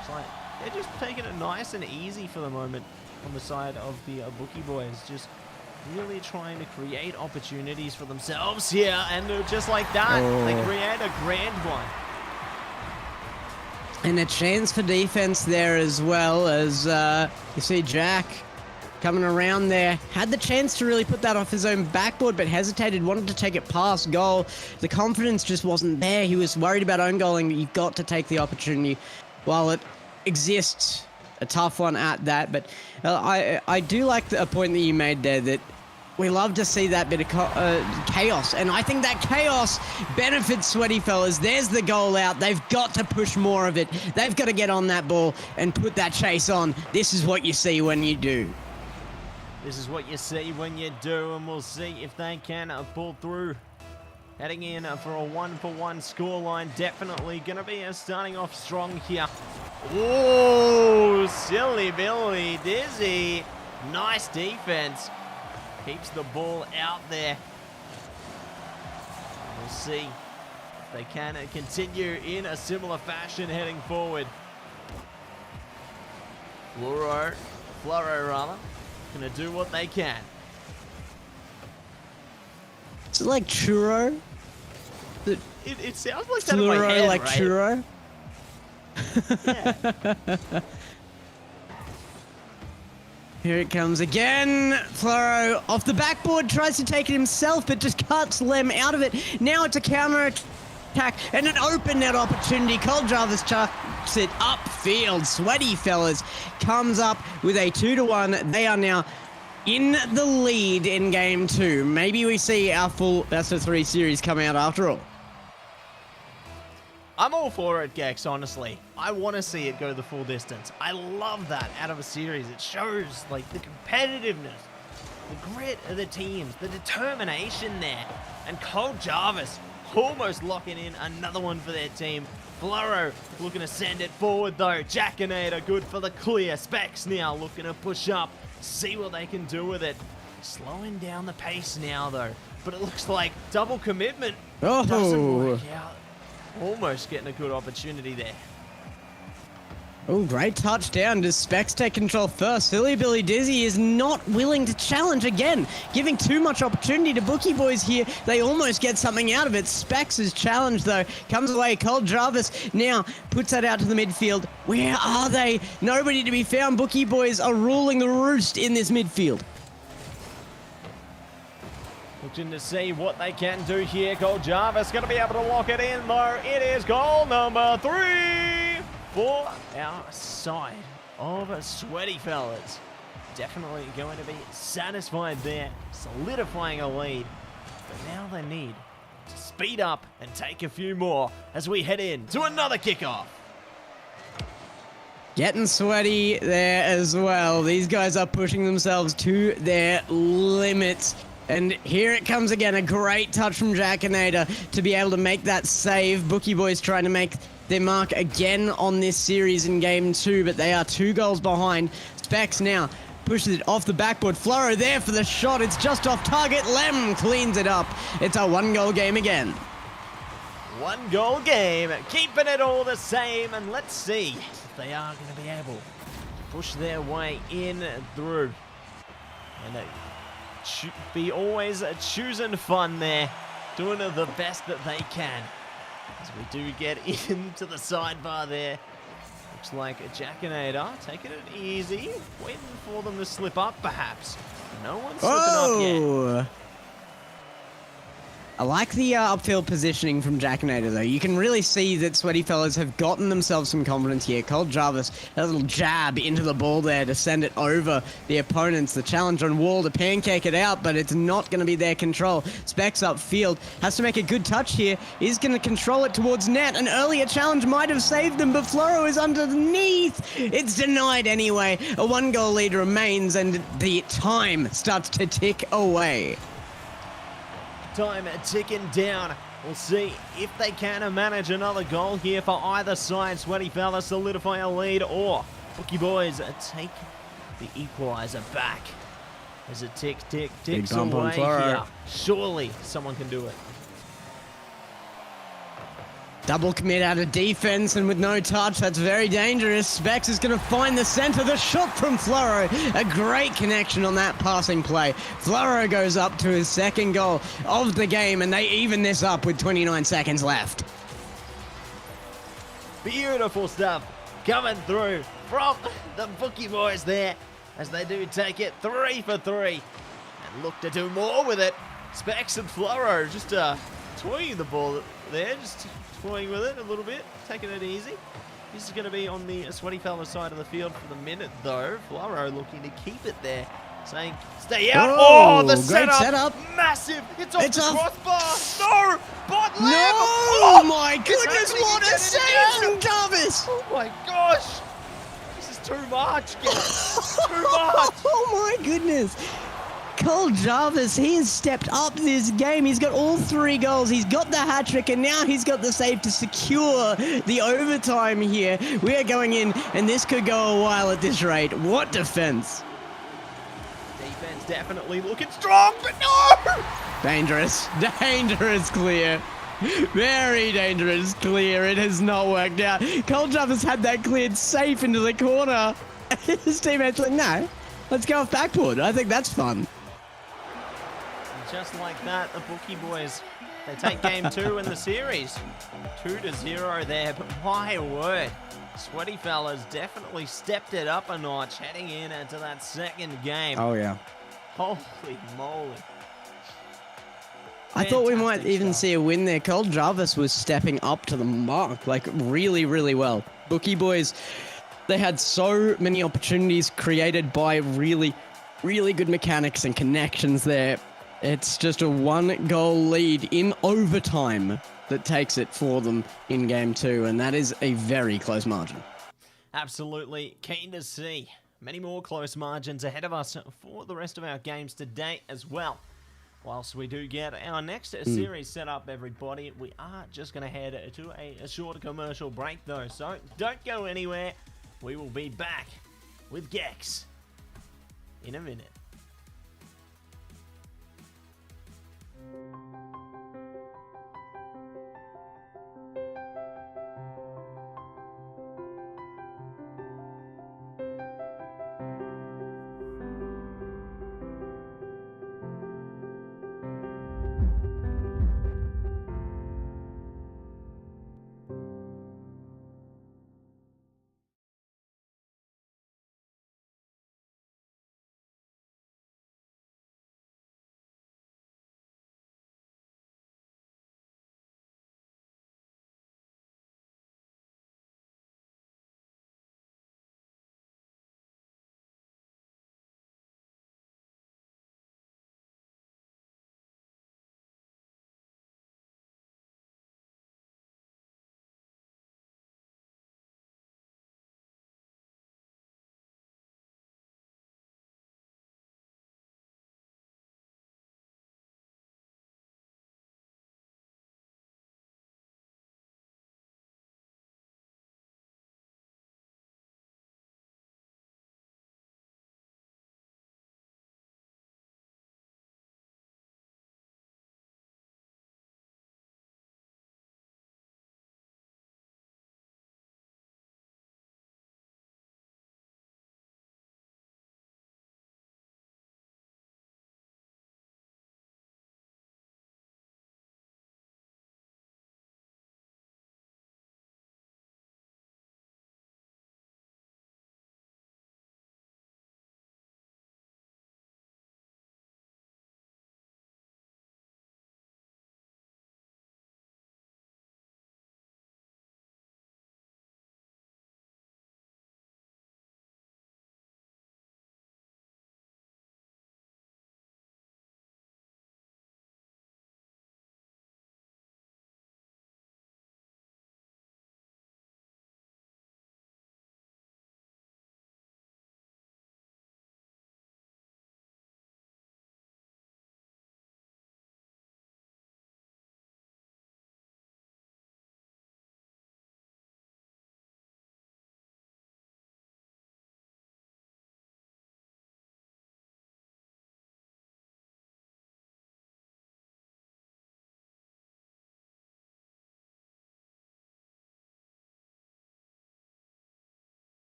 It's like they're just taking it nice and easy for the moment on the side of the Bookie Boys. Just really trying to create opportunities for themselves here, and just like that, they create a grand one. And a chance for defense there as well, as you see Jack coming around there. Had the chance to really put that off his own backboard, but hesitated, wanted to take it past goal. The confidence just wasn't there. He was worried about own goaling. You've got to take the opportunity while it exists. A tough one at that, but I do like a point that you made there, that we love to see that bit of chaos, and I think that chaos benefits Sweaty Fellas. There's the goal out. They've got to push more of it. They've got to get on that ball and put that chase on. This is what you see when you do. This is what you see when you do, and we'll see if they can pull through. Heading in for a 1-for-1 scoreline. Definitely going to be starting off strong here. Oh, silly Billy Dizzy. Nice defense. Keeps the ball out there. We'll see if they can continue in a similar fashion heading forward. Floro rather, gonna do what they can. Is it like churro? It sounds like that in my head, like right? churro? Yeah. Here it comes again. Floro off the backboard, tries to take it himself, but just cuts Lem out of it. Now it's a counter attack and an open net opportunity. Cole Jarvis chucks it upfield. Sweaty Fellas comes up with a 2-1. They are now in the lead in game 2. Maybe we see our full best of 3 series come out after all. I'm all for it, Gex, honestly. I want to see it go the full distance. I love that out of a series. It shows, like, the competitiveness, the grit of the teams, the determination there. And Cole Jarvis almost locking in another one for their team. Floro looking to send it forward, though. Jackinator good for the clear. Specs now looking to push up, see what they can do with it. Slowing down the pace now, though. But it looks like double commitment doesn't work out. Almost getting a good opportunity there. Oh, great touchdown. Does Specs take control first? Silly Billy Dizzy is not willing to challenge again, giving too much opportunity to Bookie Boys here. They almost get something out of it. Specs' challenge, though, comes away. Cole Jarvis now puts that out to the midfield. Where are they? Nobody to be found. Bookie Boys are ruling the roost in this midfield. Looking to see what they can do here. Cole Jarvis going to be able to lock it in, though. It is goal number 3 for our side of Sweaty Fellas. Definitely going to be satisfied there, solidifying a lead. But now they need to speed up and take a few more as we head in to another kickoff. Getting sweaty there as well. These guys are pushing themselves to their limits. And here it comes again, a great touch from Jackinator to be able to make that save. Bookie Boys trying to make their mark again on this series in game 2, but they are 2 goals behind. Specs now pushes it off the backboard. Floro there for the shot. It's just off target. Lem cleans it up. It's a 1-goal game again. 1-goal game, keeping it all the same, and let's see if they are going to be able to push their way in through. And be always choosing fun there, doing the best that they can. As we do get into the sidebar there. Looks like a Jackinator taking it easy, waiting for them to slip up perhaps. No one's slipping up yet. I like the upfield positioning from Jackinator, though. You can really see that Sweaty Fellas have gotten themselves some confidence here. Cole Jarvis has a little jab into the ball there to send it over the opponents. The challenge on Wall to pancake it out, but it's not going to be their control. Specs upfield has to make a good touch here. Is going to control it towards net. An earlier challenge might have saved them, but Floro is underneath. It's denied anyway. A 1-goal lead remains, and the time starts to tick away. Time ticking down. We'll see if they can manage another goal here for either side. Sweaty Fellas solidify a lead, or Bookie Boys take the equalizer back. As it ticks away here. Surely someone can do it. Double commit out of defense and with no touch, that's very dangerous. Specs is going to find the center. The shot from Floro. A great connection on that passing play. Floro goes up to his second goal of the game, and they even this up with 29 seconds left. Beautiful stuff coming through from the Bookie boys there as they do take it 3 for 3 and look to do more with it. Specs and Floro just toying the ball there, just toying with it a little bit, taking it easy. This is going to be on the Sweaty Fella side of the field for the minute, though. Floro looking to keep it there, saying, stay out. Oh, the setup. Massive. It's off the crossbar. No. Bot left. No. Oh, my goodness. What a save from Jarvis. Oh, my gosh. This is too much, guys. Too much. Oh, my goodness. Cole Jarvis, he has stepped up this game. He's got all 3 goals. He's got the hat trick, and now he's got the save to secure the overtime here. We are going in, and this could go a while at this rate. What defense? Defense definitely looking strong, but no! Dangerous. Dangerous clear. Very dangerous clear. It has not worked out. Cole Jarvis had that cleared safe into the corner. His teammate's like, no, let's go off backboard. I think that's fun. Just like that, the Bookie boys, they take game 2 in the series. 2-0 there, but my word, Sweaty Fellas definitely stepped it up a notch heading in into that second game. Oh, yeah. Holy moly. I thought we might even see a win there. Cole Jarvis was stepping up to the mark, like really, really well. Bookie boys, they had so many opportunities created by really, really good mechanics and connections there. It's just a 1-goal lead in overtime that takes it for them in game 2, and that is a very close margin. Absolutely keen to see many more close margins ahead of us for the rest of our games today as well. Whilst we do get our next series set up, everybody, we are just going to head to a short commercial break, though. So don't go anywhere. We will be back with Gex in a minute.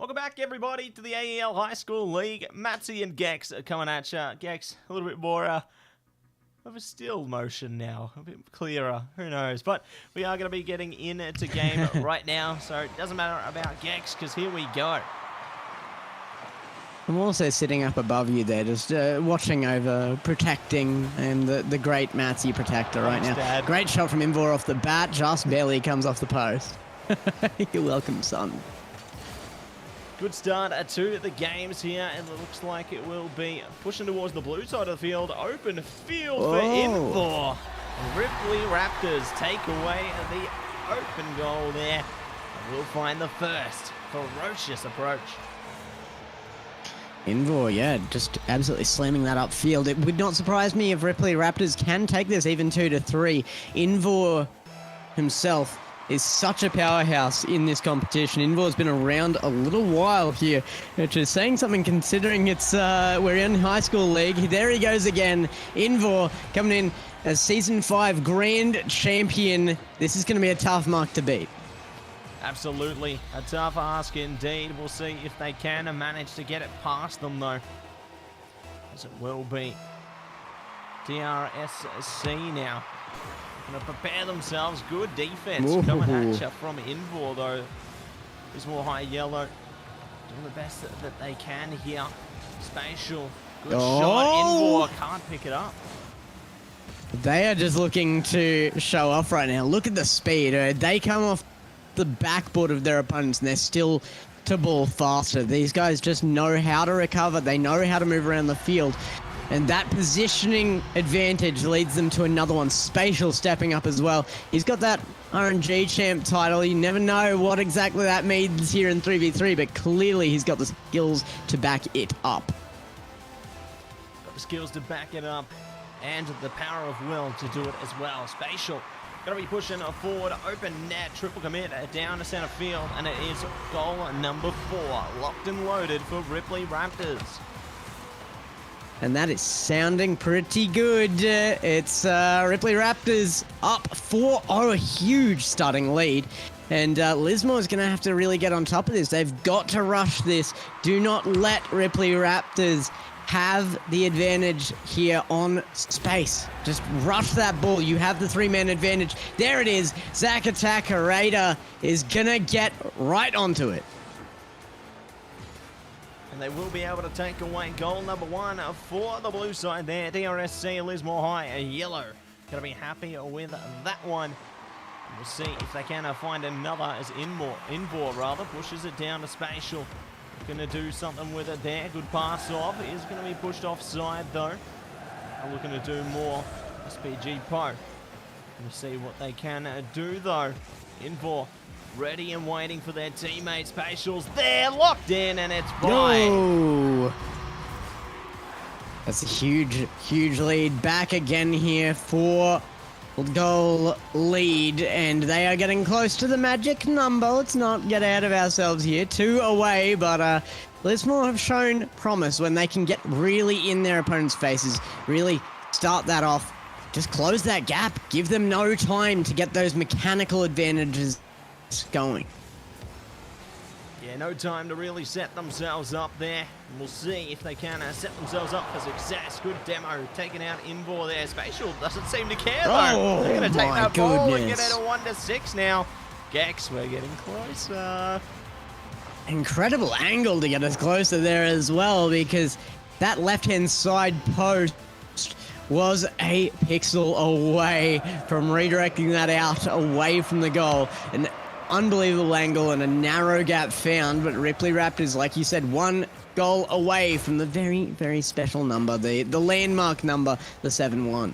Welcome back, everybody, to the AEL High School League. MattSe and Gex are coming at you. Gex, a little bit more of a still motion now, a bit clearer, who knows. But we are going to be getting into game right now, so it doesn't matter about Gex, because here we go. I'm also sitting up above you there, just watching over, protecting, and the great MattSe protector right now. Dad. Great shot from Invor off the bat, just barely comes off the post. You're welcome, son. Good start to the games here, and it looks like it will be pushing towards the blue side of the field. Open field for Invor. Ripley Raptors take away the open goal there. And we'll find the first ferocious approach. Invor, yeah, just absolutely slamming that upfield. It would not surprise me if Ripley Raptors can take this even 2-3. Invor himself is such a powerhouse in this competition. Invor's been around a little while here, which is saying something considering it's we're in high school league. There he goes again. Invor coming in as Season 5 Grand Champion. This is going to be a tough mark to beat. Absolutely. A tough ask indeed. We'll see if they can manage to get it past them, though. As it will be DRSC now. Going to prepare themselves. Good defense coming at you from Invor, though. Is more high yellow. Doing the best that they can here. Spatial. Good shot. Invor can't pick it up. They are just looking to show off right now. Look at the speed. They come off the backboard of their opponents, and they're still to ball faster. These guys just know how to recover. They know how to move around the field. And that positioning advantage leads them to another one. Spatial stepping up as well. He's got that RNG champ title. You never know what exactly that means here in 3v3, but clearly he's got the skills to back it up. Got the skills to back it up and the power of will to do it as well. Spatial. Going to be pushing forward. Open net. Triple commit down to center field. And it is goal number 4. Locked and loaded for Ripley Raptors. And that is sounding pretty good. It's Ripley Raptors up 4-0, a huge starting lead. And Lismore is going to have to really get on top of this. They've got to rush this. Do not let Ripley Raptors have the advantage here on space. Just rush that ball. You have the 3-man advantage. There it is. Zach Attacker Raider is going to get right onto it. And they will be able to take away goal number 1 for the blue side there. DRSC Lismore High, a yellow. Going to be happy with that one. And we'll see if they can find another as Invor pushes it down to Spatial. Going to do something with it there. Good pass off. Is going to be pushed offside though. I'm looking to do more. SPG Pro. Going to see what they can do though. Invor ready and waiting for their teammates. Spatial's there, locked in, and it's by. No. That's a huge, huge lead. Back again here for goal lead, and they are getting close to the magic number. Let's not get ahead of ourselves here. 2 away, but Lismore have shown promise when they can get really in their opponent's faces, really start that off, just close that gap, give them no time to get those mechanical advantages going. Yeah, no time to really set themselves up there. And we'll see if they can set themselves up for success. Good demo, taking out Invor there. Spatial doesn't seem to care though. They're going to take that ball and get it a 1-6 now. Gex, we're getting closer. Incredible angle to get us closer there as well, because that left-hand side post was a pixel away from redirecting that out away from the goal. An unbelievable angle and a narrow gap found, but Ripley Raptors, like you said, 1 goal away from the very, very special number, the landmark number, the 7-1.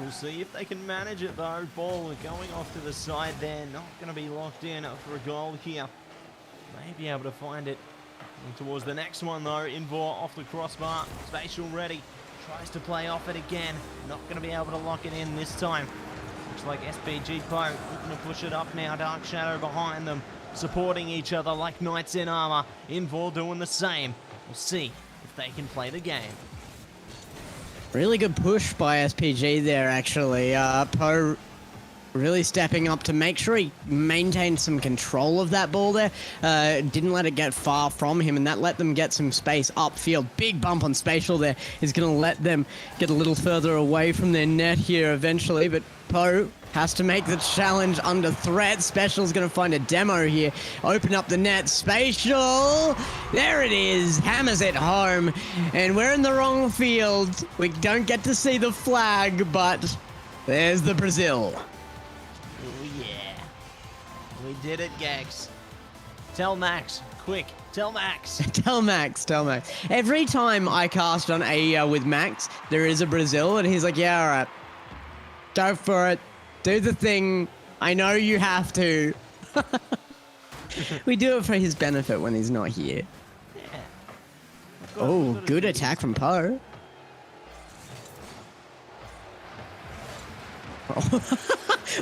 We'll see if they can manage it though. Ball going off to the side there, not going to be locked in for a goal here. May be able to find it. Towards the next one though, Invor off the crossbar, Spatial ready, tries to play off it again, not going to be able to lock it in this time. Looks like SPG Pro looking to push it up now, Dark Shadow behind them, supporting each other like knights in armor. Invor doing the same. We'll see if they can play the game. Really good push by SPG there actually. Poe really stepping up to make sure he maintained some control of that ball there. Didn't let it get far from him, and that let them get some space upfield. Big bump on Spatial there is going to let them get a little further away from their net here eventually, but Poe has to make the challenge under threat. Special's going to find a demo here. Open up the net. Spatial! There it is. Hammers it home. And we're in the wrong field. We don't get to see the flag, but there's the Brazil. Oh, yeah. We did it, Gex. Tell Max. Quick. Tell Max. Tell Max. Every time I cast on AER with Max, there is a Brazil, and he's like, yeah, all right. Go for it. Do the thing. I know you have to. We do it for his benefit when he's not here. Yeah. Oh, good attack from Poe.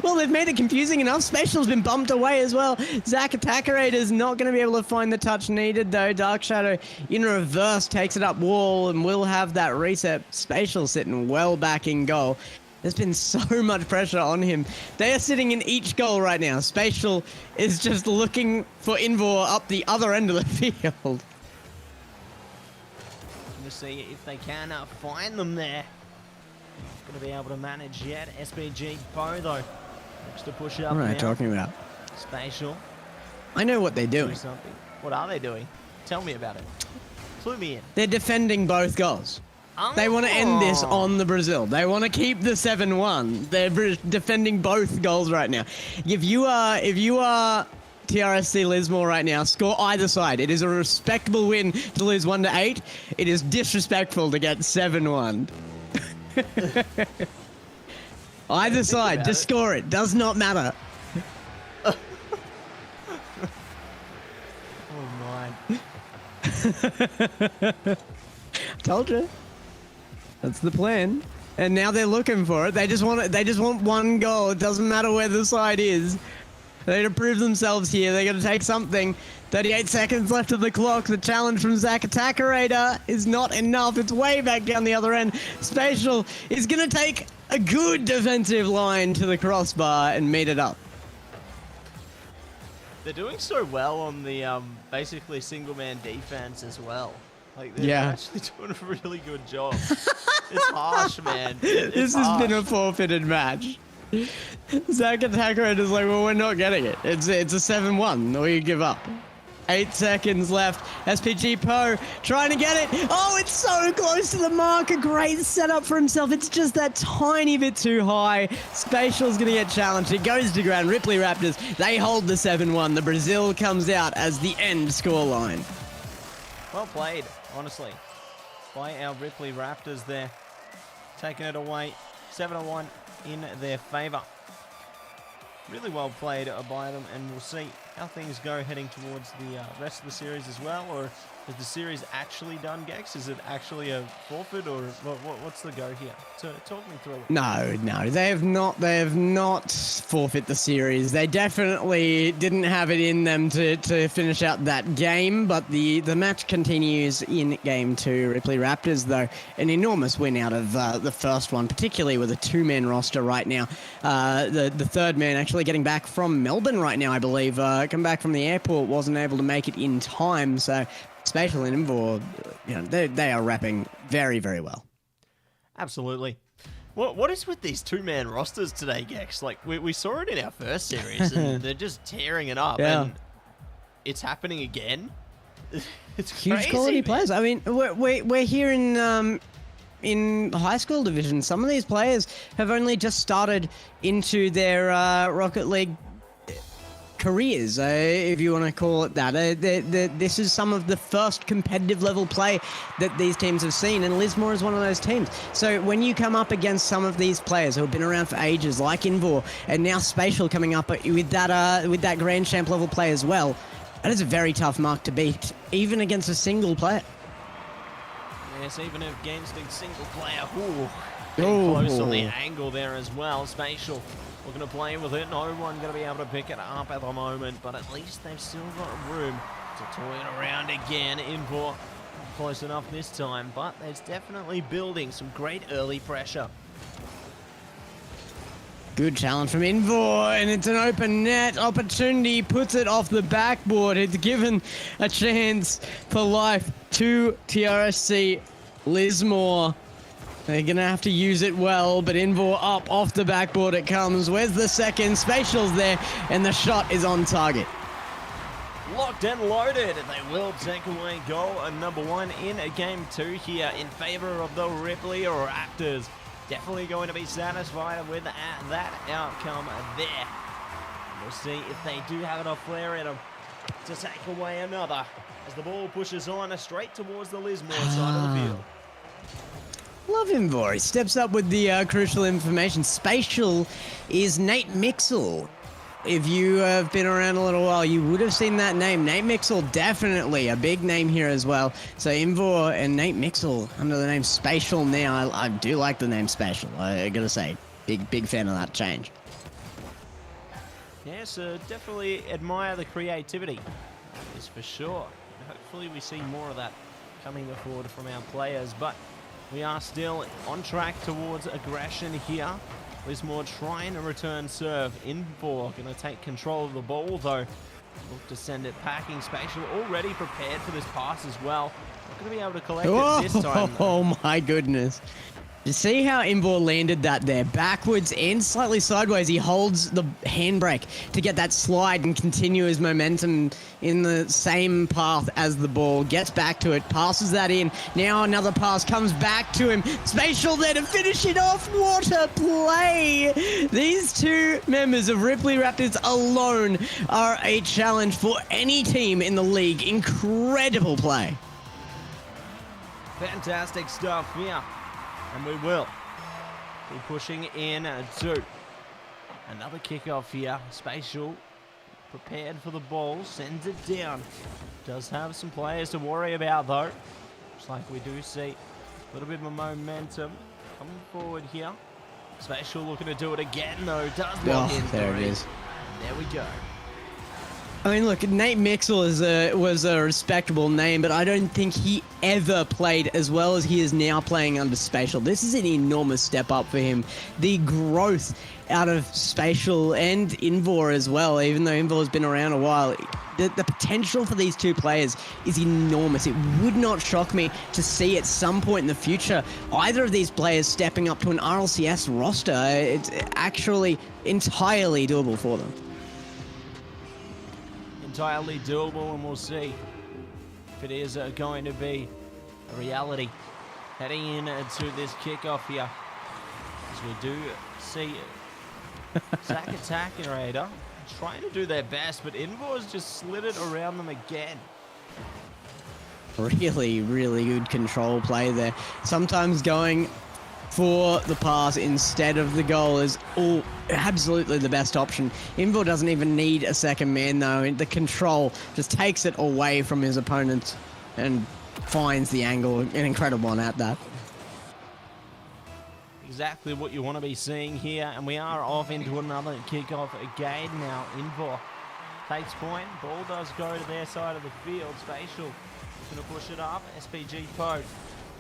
Well, they've made it confusing enough. Spatial's been bumped away as well. Zach Attackerator's not going to be able to find the touch needed, though. Dark Shadow in reverse takes it up wall and will have that reset. Spatial sitting well back in goal. There's been so much pressure on him. They are sitting in each goal right now. Spatial is just looking for Invor up the other end of the field. Going to see if they can find them there. Going to be able to manage yet. SPG Poe, though, looks to push it up. What am I now. talking about? Spatial. I know what they're doing. Do something. What are they doing? Tell me about it. Clue me in. They're defending both goals. They want to end this on the Brazil. They want to keep the 7-1. They're defending both goals right now. If you are TRSC Lismore right now, score either side. It is a respectable win to lose 1-8. It is disrespectful to get 7-1. Either side, just score it. Does not matter. Oh my. Told you. That's the plan. And now they're looking for it. They just want one goal. It doesn't matter where the side is. They need to prove themselves here. They're going to take something. 38 seconds left of the clock. The challenge from Zach Attackerator is not enough. It's way back down the other end. Spatial is going to take a good defensive line to the crossbar and meet it up. They're doing so well on the basically single-man defense as well. Like, they're actually doing a really good job. It's harsh, man. This has been a forfeited match. Zach Attackerator is like, well, we're not getting it. It's a 7-1. We give up. 8 seconds left. SPG Poe trying to get it. Oh, it's so close to the mark. A great setup for himself. It's just that tiny bit too high. Spatial's going to get challenged. It goes to ground. Ripley Raptors, they hold the 7-1. The Brazil comes out as the end scoreline. Well played, honestly, by our Ripley Raptors there. Taking it away. 7-1 in their favor. Really well played by them, and we'll see how things go heading towards the rest of the series as well. Or is the series actually done, Gex? Is it actually a forfeit, or what's the go here? So talk me through it. No, they have not forfeit the series. They definitely didn't have it in them to finish out that game, but the match continues in game 2. Ripley Raptors, though, an enormous win out of the first one, particularly with a 2-man roster right now. The third man actually getting back from Melbourne right now, I believe. Come back from the airport, wasn't able to make it in time, so Spatial and Invor, they are rapping very, very well. Absolutely. What is with these 2-man rosters today, Gex? Like, we saw it in our first series, and they're just tearing it up, and it's happening again. It's crazy, huge quality man. players. I mean, we're here in high school division. Some of these players have only just started into their Rocket League careers, if you want to call it that. This is some of the first competitive level play that these teams have seen, and Lismore is one of those teams. So when you come up against some of these players who have been around for ages, like Invor, and now Spatial coming up with that Grand Champ level play as well, that is a very tough mark to beat, even against a single player. Yes, even against a single player. Ooh, getting close on the angle there as well. Spatial looking to play with it. No one going to be able to pick it up at the moment, but at least they've still got room to toy it around again. Invor close enough this time, but there's definitely building some great early pressure. Good challenge from Invor, and it's an open net opportunity. Puts it off the backboard. It's given a chance for life to TRSC Lismore. They're going to have to use it well, but Invor up off the backboard it comes. Where's the second? Spatial's there, and the shot is on target. Locked and loaded. They will take away goal number 1 in game 2 here in favor of the Ripley Raptors. Definitely going to be satisfied with that outcome there. We'll see if they do have enough flair in them to take away another as the ball pushes on straight towards the Lismore side of the field. Love him, Vor. He steps up with the crucial information. Spatial is Nate Mixel. If you have been around a little while, you would have seen that name. Nate Mixel, definitely a big name here as well. So Invor and Nate Mixel under the name Spatial now. I do like the name Spatial. I gotta say, big fan of that change. Yes, definitely admire the creativity. That is for sure. Hopefully we see more of that coming forward from our players, but we are still on track towards aggression here. Lismore trying to return serve. Invor going to take control of the ball though. Look to send it packing. Spatial already prepared for this pass as well. Not going to be able to collect it this time. Oh my goodness. You see how Invor landed that there? Backwards and slightly sideways. He holds the handbrake to get that slide and continue his momentum in the same path as the ball. Gets back to it, passes that in. Now another pass comes back to him. Spatial there to finish it off. What a play! These two members of Ripley Raptors alone are a challenge for any team in the league. Incredible play. Fantastic stuff here. And we will be pushing in to another kickoff here. Spatial prepared for the ball, sends it down. Does have some players to worry about though. Looks like we do see a little bit of momentum coming forward here. Spatial looking to do it again though. Does lock in. There it is. There we go. I mean, look, Nate Mixel was a respectable name, but I don't think he ever played as well as he is now playing under Spatial. This is an enormous step up for him. The growth out of Spatial and Invor as well, even though Invor has been around a while, the potential for these two players is enormous. It would not shock me to see at some point in the future either of these players stepping up to an RLCS roster. It's actually entirely doable for them. Entirely doable, and we'll see if it is going to be a reality heading into this kickoff here, as we do see Zack attacking Raider trying to do their best, but Invor's just slid it around them again. Really good control play there. Sometimes going for the pass instead of the goal is absolutely the best option. Invor doesn't even need a second man though. The control just takes it away from his opponent and finds the angle. An incredible one at that. Exactly what you want to be seeing here, and we are off into another kickoff again now. Invor takes point. Ball does go to their side of the field. Spatial is going to push it up. SPG Poe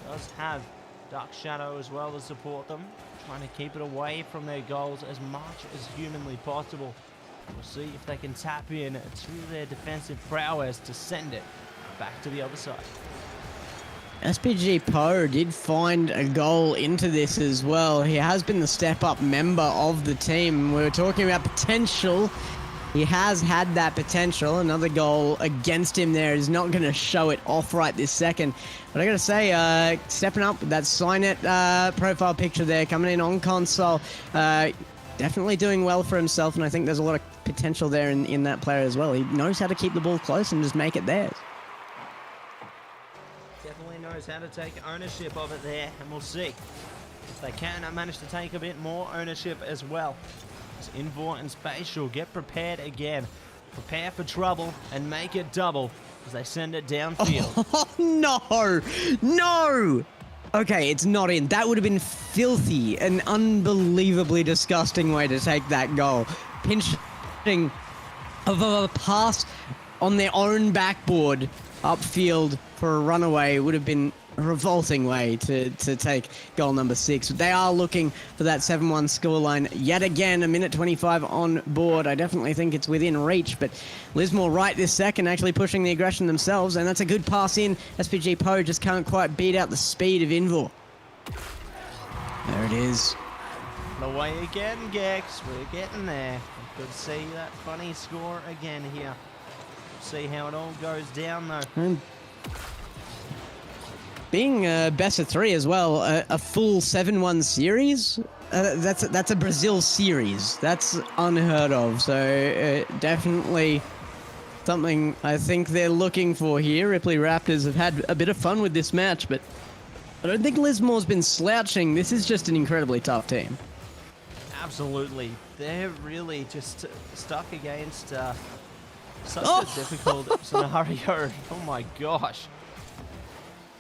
does have Dark Shadow as well to support them, trying to keep it away from their goals as much as humanly possible. We'll see if they can tap in to their defensive prowess to send it back to the other side. SPG Poe did find a goal into this as well. He has been the step-up member of the team. We were talking about potential. He has had that potential. Another goal against him there is not going to show it off right this second. But I got to say, stepping up with that Cynet profile picture there, coming in on console, definitely doing well for himself, and I think there's a lot of potential there in that player as well. He knows how to keep the ball close and just make it theirs. Definitely knows how to take ownership of it there, and we'll see if they can manage to take a bit more ownership as well. Invor and Spatial get prepared again. Prepare for trouble and make it double as they send it downfield. Oh, no! Okay, it's not in. That would have been filthy. An unbelievably disgusting way to take that goal. Pinching of a pass on their own backboard upfield for a runaway would have been revolting way to take goal number 6. They are looking for that 7-1 scoreline yet again. A minute 25 on board. I definitely think it's within reach, but Lismore right this second actually pushing the aggression themselves, and that's a good pass in. SPG Poe just can't quite beat out the speed of Invor. There it is. Away again, Gex. We're getting there. Good to see that funny score again here. See how it all goes down though. And being best of 3 as well, a full 7-1 series. That's a Brazil series. That's unheard of. So definitely something I think they're looking for here. Ripley Raptors have had a bit of fun with this match, but I don't think Lismore's been slouching. This is just an incredibly tough team. Absolutely. They're really just stuck against such a difficult scenario. Oh my gosh.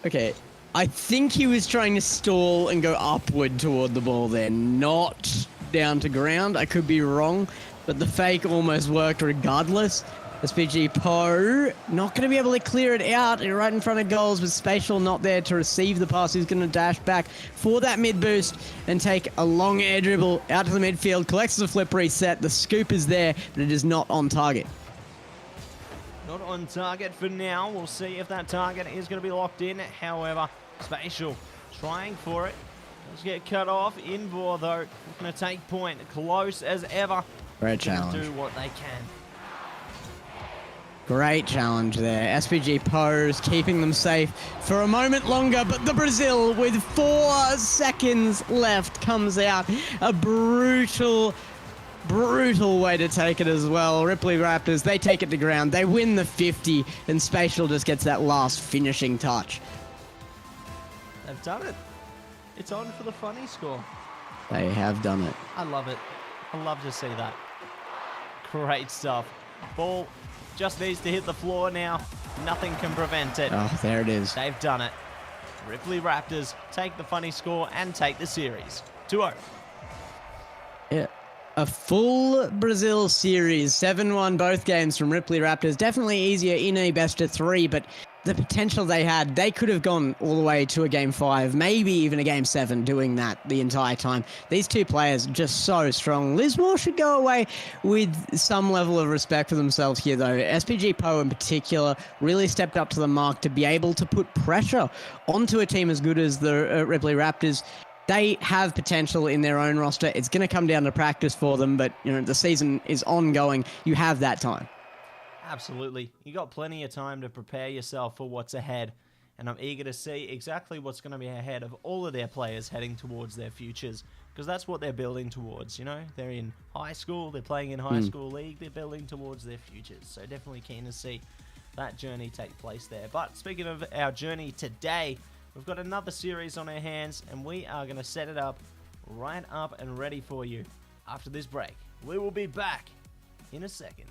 Okay, I think he was trying to stall and go upward toward the ball there, not down to ground. I could be wrong, but the fake almost worked regardless. SPG Poe not going to be able to clear it out right in front of goals with Spatial not there to receive the pass. He's going to dash back for that mid boost and take a long air dribble out to the midfield, collects the flip reset. The scoop is there, but it is not on target. Not on target for now. We'll see if that target is going to be locked in. However, Spatial trying for it. Let's get cut off. Invor, though, going to take point. Close as ever. Great challenge. Do what they can. Great challenge there. SPG Poe's keeping them safe for a moment longer, but the Brazil with 4 seconds left comes out. A brutal way to take it as well. Ripley Raptors, they take it to ground. They win the 50, and Spatial just gets that last finishing touch. They've done it. It's on for the funny score. They have done it. I love it. I love to see that. Great stuff. Ball just needs to hit the floor now. Nothing can prevent it. Oh, there it is. They've done it. Ripley Raptors take the funny score and take the series. 2-0. Yeah. A full Brazil series, 7-1 both games from Ripley Raptors. Definitely easier in a best of 3, but the potential they had, they could have gone all the way to a game 5, maybe even a game 7 doing that the entire time. These two players just so strong. Lismore should go away with some level of respect for themselves here though. SPG Poe in particular really stepped up to the mark to be able to put pressure onto a team as good as the Ripley Raptors. They have potential in their own roster. It's going to come down to practice for them, but you know the season is ongoing. You have that time. Absolutely. You got plenty of time to prepare yourself for what's ahead, and I'm eager to see exactly what's going to be ahead of all of their players heading towards their futures, because that's what they're building towards, you know? They're in high school, they're playing in high school league, they're building towards their futures, so definitely keen to see that journey take place there. But speaking of our journey today, we've got another series on our hands, and we are going to set it up right up and ready for you. After this break, we will be back in a second.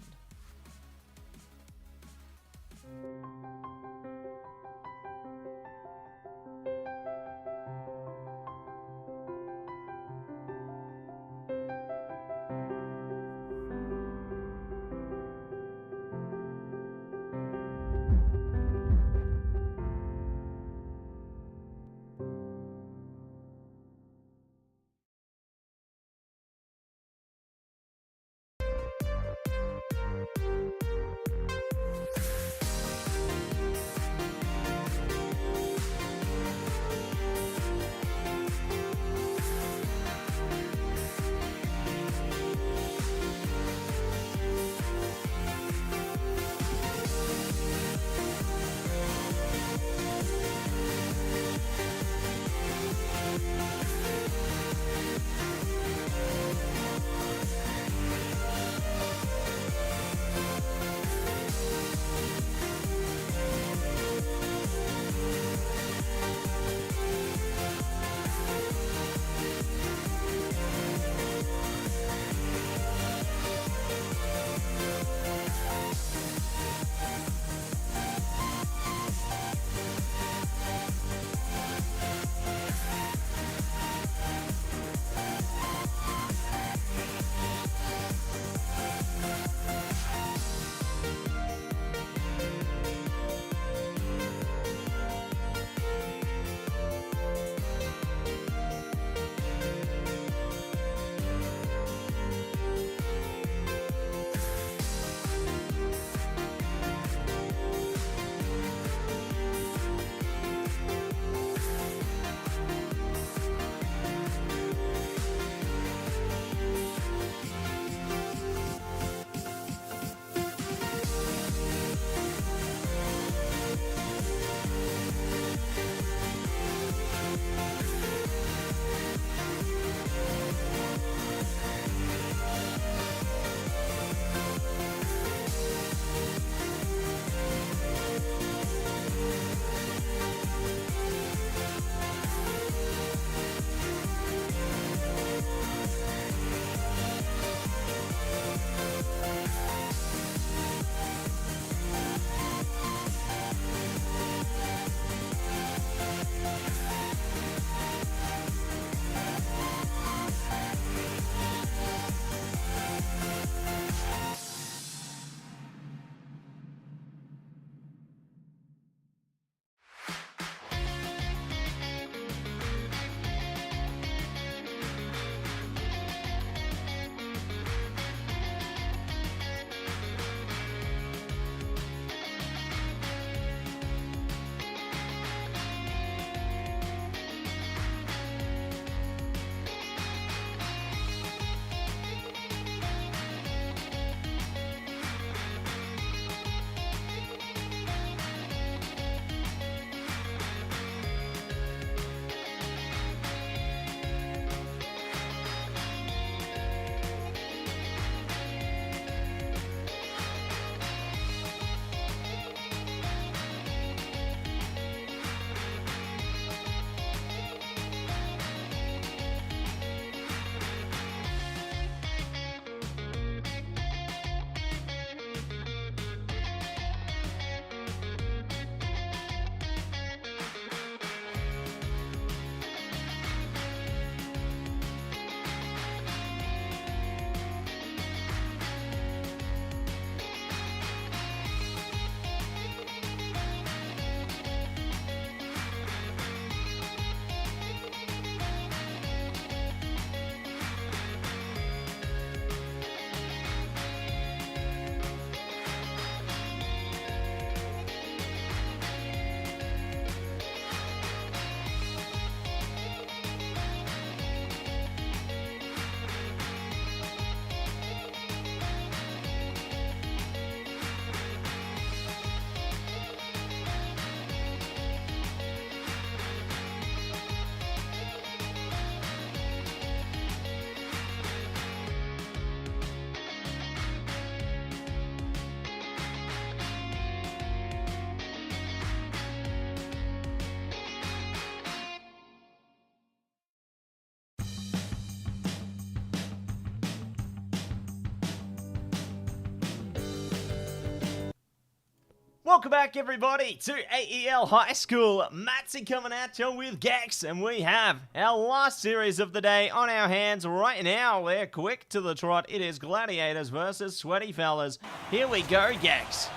Welcome back, everybody, to AEL High School. MattSe coming at you with Gex, and we have our last series of the day on our hands right now. We're quick to the trot. It is Gladiators versus Sweaty Fellas. Here we go, Gex.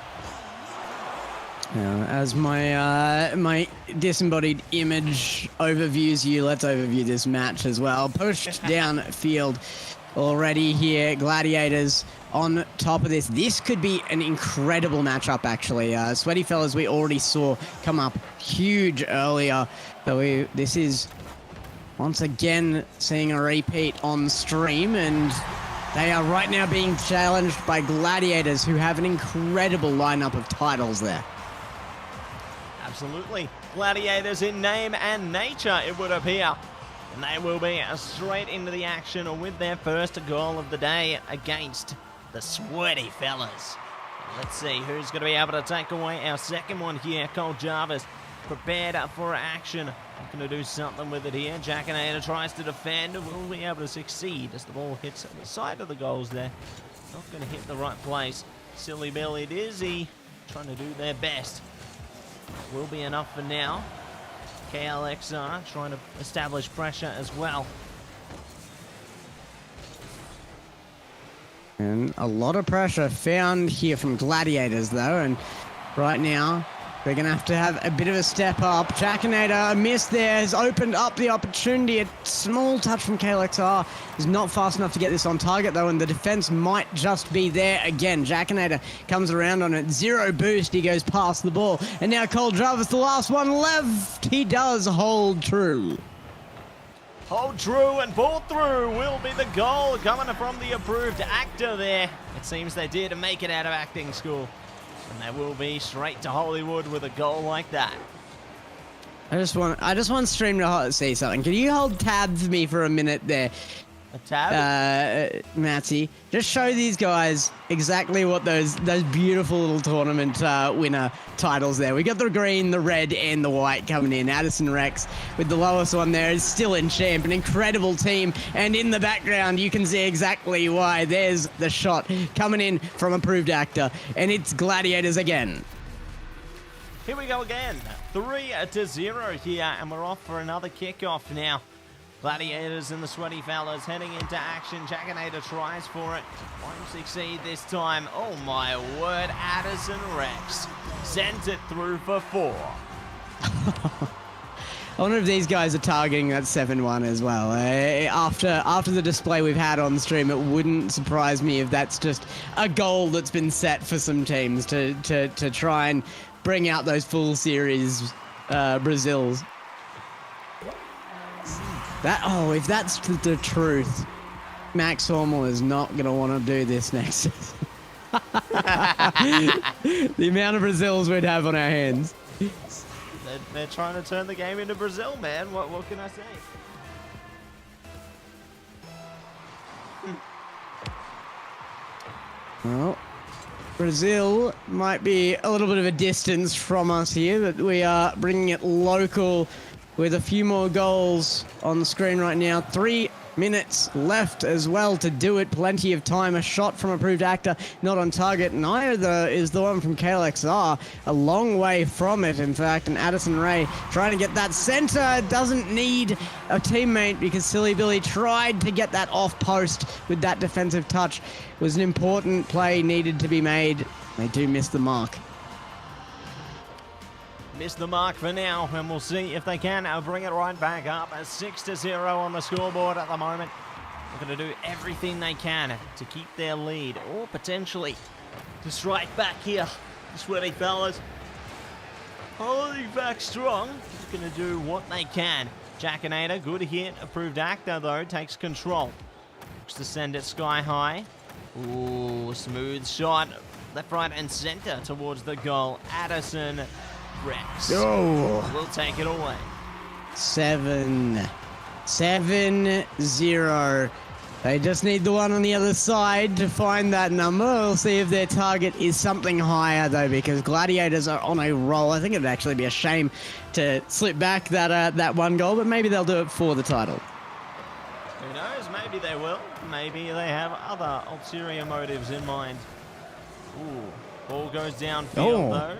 As my disembodied image overviews you, let's overview this match as well. Pushed down field already here. Gladiators on top of this. This could be an incredible matchup, actually. Sweaty Fellas we already saw come up huge earlier. So this is once again seeing a repeat on stream, and they are right now being challenged by Gladiators, who have an incredible lineup of titles there. Absolutely. Gladiators in name and nature, it would appear. And they will be straight into the action with their first goal of the day against the Sweaty Fellas. Let's see who's going to be able to take away our second one here. Cole Jarvis prepared for action. Going to do something with it here. Jackanator tries to defend. Will be able to succeed as the ball hits the side of the goals there. Not going to hit the right place. Silly Billy Dizzy trying to do their best. Will be enough for now. KLXR trying to establish pressure as well. And a lot of pressure found here from Gladiators, though, and right now they're going to have a bit of a step up. Jackanator, a miss there, has opened up the opportunity. A small touch from KLXR is not fast enough to get this on target, though, and the defense might just be there again. Jackanator comes around on it. Zero boost. He goes past the ball. And now Cole Jarvis, the last one left. He does hold true. Hold true and pull through will be the goal coming from the approved actor there. It seems they did make it out of acting school. And they will be straight to Hollywood with a goal like that. I just want stream to say something. Can you hold tab for me for a minute there? A tab? MattSe, just show these guys exactly what those beautiful little tournament winner titles there. We got the green, the red, and the white coming in. Addison Rex with the lowest one there is still in champ. An incredible team. And in the background, you can see exactly why. There's the shot coming in from approved actor. And it's Gladiators again. Here we go again. 3-0 here, and we're off for another kickoff now. Gladiators and the Sweaty Fellas heading into action. Jackanator tries for it. Won't succeed this time. Oh my word, Addison Rex sent it through for 4. I wonder if these guys are targeting that 7-1 as well. After the display we've had on stream, it wouldn't surprise me if that's just a goal that's been set for some teams to try and bring out those full series Brazils. If that's the truth, Max Hormel is not going to want to do this next season. The amount of Brazils we'd have on our hands. They're trying to turn the game into Brazil, man. What can I say? Well, Brazil might be a little bit of a distance from us here, but we are bringing it local with a few more goals on the screen right now. 3 minutes left as well to do it. Plenty of time. A shot from approved actor, not on target. Neither is the one from KLXR. A long way from it, in fact. And Addison Ray trying to get that center. Doesn't need a teammate because Silly Billy tried to get that off post with that defensive touch. It was an important play needed to be made. They do miss the mark. Missed the mark for now, and we'll see if they can bring it right back up. A 6-0 on the scoreboard at the moment. They're going to do everything they can to keep their lead, or potentially to strike back here. The Sweaty Fellas holding back strong. They're going to do what they can. Jackanator, good hit. Approved actor, though, takes control. Looks to send it sky high. Ooh, smooth shot. Left, right, and center towards the goal. Addison Rex will take it away. 7-0. They just need the one on the other side to find that number. We'll see if their target is something higher, though, because Gladiators are on a roll. I think it'd actually be a shame to slip back that one goal, but maybe they'll do it for the title. Who knows? Maybe they will. Maybe they have other ulterior motives in mind. Ooh, ball goes downfield, though.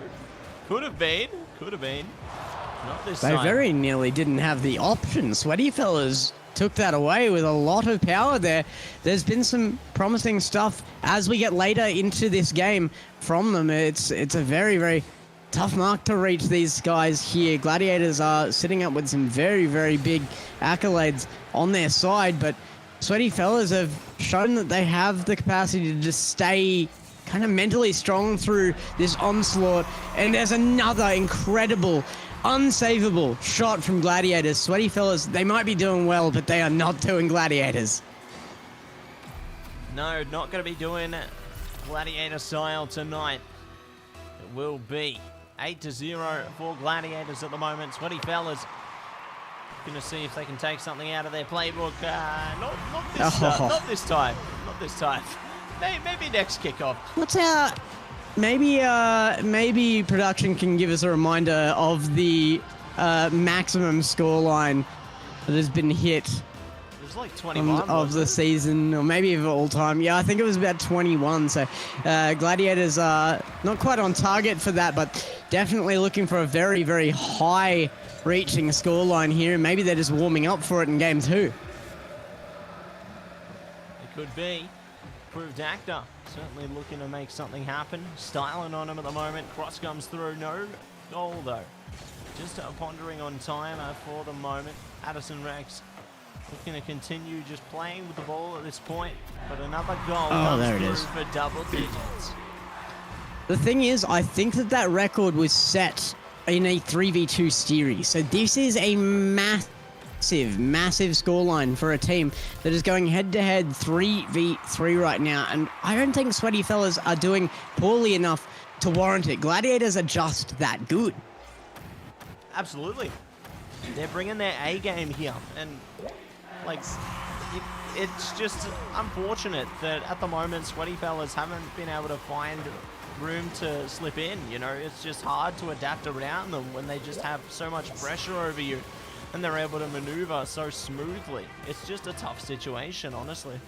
Could have been. Not this They time. very nearly didn't have the option. Sweaty Fellas took that away with a lot of power there. There's been some promising stuff as we get later into this game from them. It's a very, very tough mark to reach these guys here. Gladiators are sitting up with some very, very big accolades on their side, but Sweaty Fellas have shown that they have the capacity to just stay kind of mentally strong through this onslaught. And there's another incredible, unsavable shot from Gladiators. Sweaty Fellas, they might be doing well, but they are not doing Gladiators. No, not going to be doing Gladiator style tonight. It will be 8-0 for Gladiators at the moment. Sweaty Fellas going to see if they can take something out of their playbook. Not this time. Maybe next kickoff. What's our... Maybe production can give us a reminder of the maximum scoreline that has been hit It was like 21 of the season, or maybe of all time. Yeah, I think it was about 21. So Gladiators are not quite on target for that, but definitely looking for a very, very high reaching scoreline here. Maybe they're just warming up for it in game 2. It could be. Proved actor. Certainly looking to make something happen. Styling on him at the moment. Cross comes through. No goal though. Just pondering on time for the moment. Addison Rex looking to continue just playing with the ball at this point. But another goal comes through for double digits. The thing is, I think that record was set in a 3v2 series. So this is a massive scoreline for a team that is going head-to-head 3v3 right now, and I don't think Sweaty Fellas are doing poorly enough to warrant it. Gladiators are just that good. Absolutely. They're bringing their A game here, and like it's just unfortunate that at the moment Sweaty Fellas haven't been able to find room to slip in. You know, it's just hard to adapt around them when they just have so much pressure over you. And they're able to maneuver so smoothly. It's just a tough situation, honestly.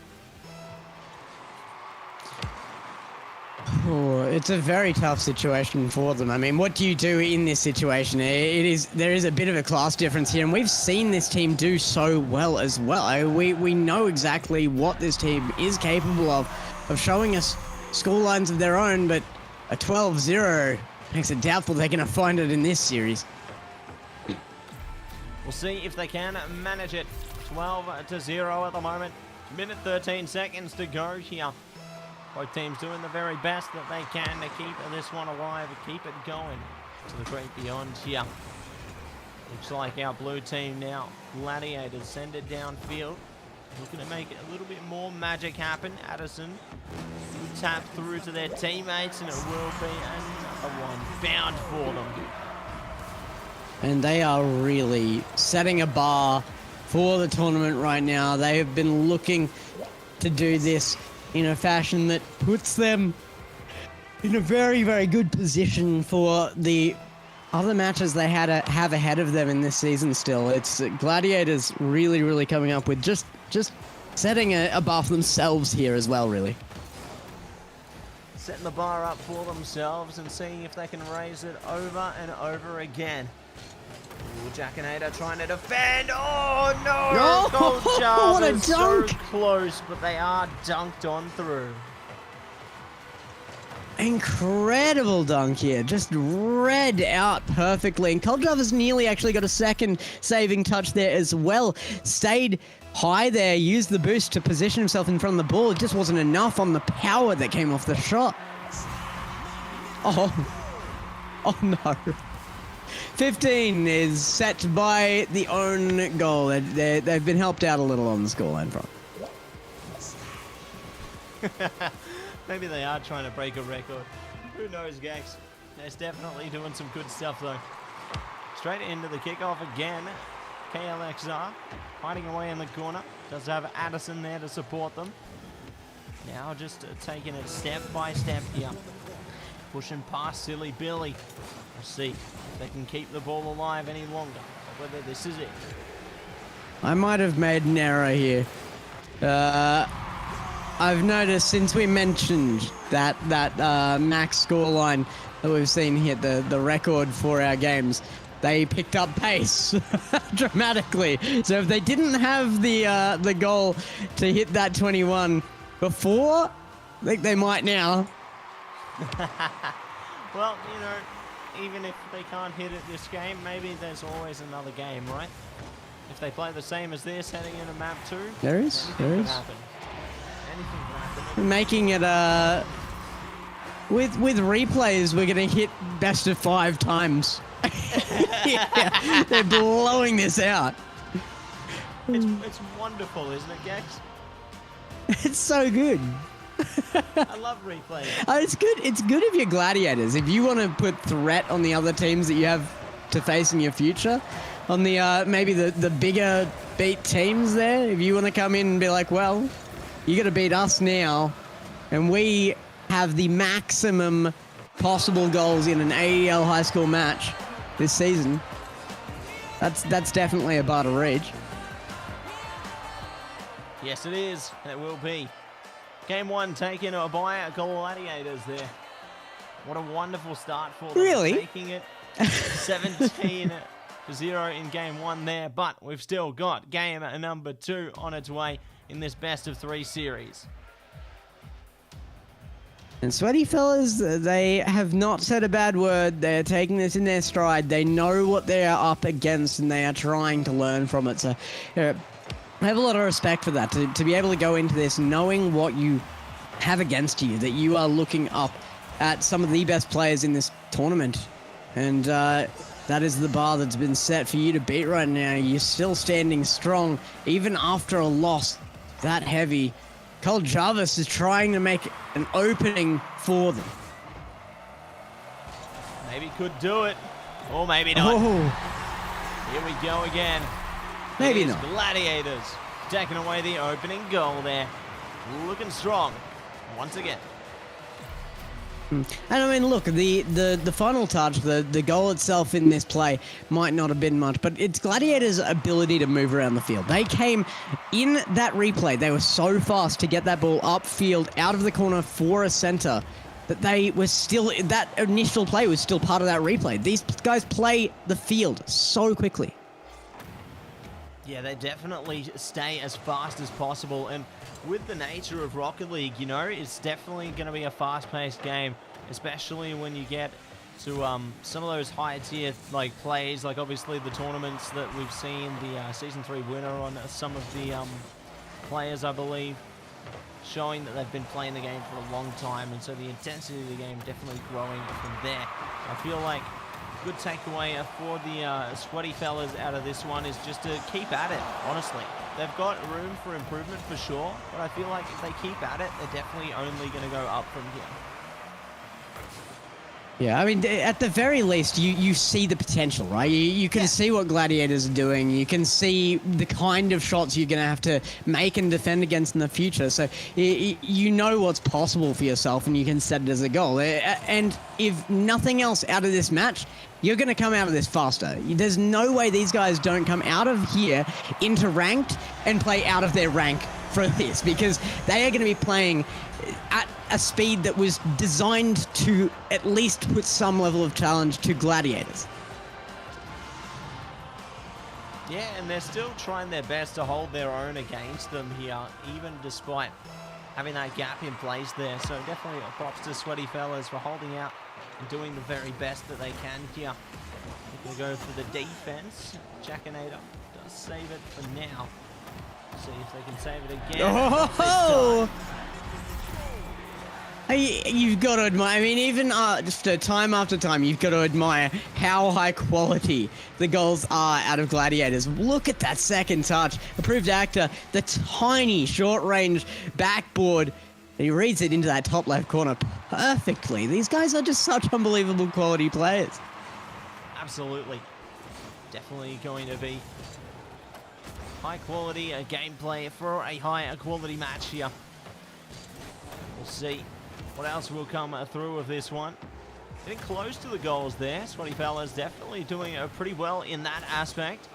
Oh, it's a very tough situation for them. I mean, what do you do in this situation? There is a bit of a class difference here, and we've seen this team do so well as well. We know exactly what this team is capable of showing us scorelines of their own, but a 12-0 makes it doubtful they're going to find it in this series. We'll see if they can manage it. 12-0 at the moment. Minute 13 seconds to go here. Both teams doing the very best that they can to keep this one alive and keep it going to the great beyond here. Looks like our blue team now, Gladiators, send it downfield. Looking to make a little bit more magic happen. Addison will tap through to their teammates, and it will be another one found for them. And they are really setting a bar for the tournament right now. They have been looking to do this in a fashion that puts them in a very, very good position for the other matches they have ahead of them in this season still. It's Gladiators really, really coming up with just setting a bar for themselves here as well, really. Setting the bar up for themselves and seeing if they can raise it over and over again. Ooh, Jackinator trying to defend. Oh no! Gold Jars what a is dunk! so close, but they are dunked on through. Incredible dunk here, just read out perfectly. And Coldjar's nearly actually got a second saving touch there as well. Stayed high there, used the boost to position himself in front of the ball. It just wasn't enough on the power that came off the shot. Oh no. 15 is set by the own goal. They've been helped out a little on the scoreline front. Maybe they are trying to break a record. Who knows, Gex? They're definitely doing some good stuff, though. Straight into the kickoff again. KLXR hiding away in the corner. Does have Addison there to support them. Now just taking it step by step here. Pushing past Silly Billy. We'll see if they can keep the ball alive any longer, or whether this is it. I might have made an error here. I've noticed since we mentioned that max scoreline that we've seen hit the record for our games, they picked up pace dramatically. So if they didn't have the goal to hit that 21 before, I think they might now. Well, you know, even if they can't hit it this game, maybe there's always another game, right? If they play the same as this heading into map 2, there is. Anything can happen. Making it with replays, we're gonna hit best of 5 times. Yeah, they're blowing this out. It's wonderful, isn't it, Gex? It's so good. I love replays. It's good. It's good if you're gladiators. If you want to put threat on the other teams that you have to face in your future, on the maybe the bigger beat teams there, if you want to come in and be like, well, you got to beat us now, and we have the maximum possible goals in an AEL high school match this season. That's definitely a bar to reach. Yes, it is, and it will be. Game 1 taken by Gladiators there. What a wonderful start for them. Really? Taking it 17-0 in game 1 there, but we've still got game number 2 on its way in this best of 3 series. And Sweaty Fellas, they have not said a bad word. They're taking this in their stride. They know what they are up against, and they are trying to learn from it. So I have a lot of respect for that, to be able to go into this knowing what you have against you, that you are looking up at some of the best players in this tournament. And that is the bar that's been set for you to beat right now. You're still standing strong, even after a loss that heavy. Cole Jarvis is trying to make an opening for them. Maybe could do it, or maybe not. Oh. Here we go again. Maybe not. Gladiators taking away the opening goal there. Looking strong once again. And I mean, look, the final touch, the goal itself in this play might not have been much, but it's Gladiators' ability to move around the field. They came in that replay. They were so fast to get that ball upfield out of the corner for a center that they were still, that initial play was still part of that replay. These guys play the field so quickly. Yeah, they definitely stay as fast as possible, and with the nature of Rocket League, you know, it's definitely going to be a fast-paced game, especially when you get to some of those higher-tier like plays, like obviously the tournaments that we've seen, the Season 3 winner on some of the players, I believe, showing that they've been playing the game for a long time, and so the intensity of the game definitely growing from there. I feel like good takeaway for the Sweaty Fellas out of this one is just to keep at it, honestly. They've got room for improvement for sure, but I feel like if they keep at it, they're definitely only going to go up from here. Yeah, I mean, at the very least, you see the potential, right? You can see what Gladiators are doing. You can see the kind of shots you're going to have to make and defend against in the future. So you know what's possible for yourself, and you can set it as a goal. And if nothing else out of this match, you're going to come out of this faster. There's no way these guys don't come out of here into ranked and play out of their rank for this, because they are going to be playing at a speed that was designed to at least put some level of challenge to Gladiators. Yeah, and they're still trying their best to hold their own against them here, even despite having that gap in place there. So definitely props to Sweaty Fellas for holding out and doing the very best that they can here. They're going to go for the defense. Jackinator does save it for now. See if they can save it again. Oh! You've got to admire, I mean, even just time after time, you've got to admire how high quality the goals are out of Gladiators. Look at that second touch. Approved actor, the tiny short-range backboard. He reads it into that top left corner perfectly. These guys are just such unbelievable quality players. Absolutely. Definitely going to be high quality gameplay for a high quality match here. We'll see what else will come through of this one. Getting close to the goals there. Sweaty Fellas definitely doing pretty well in that aspect.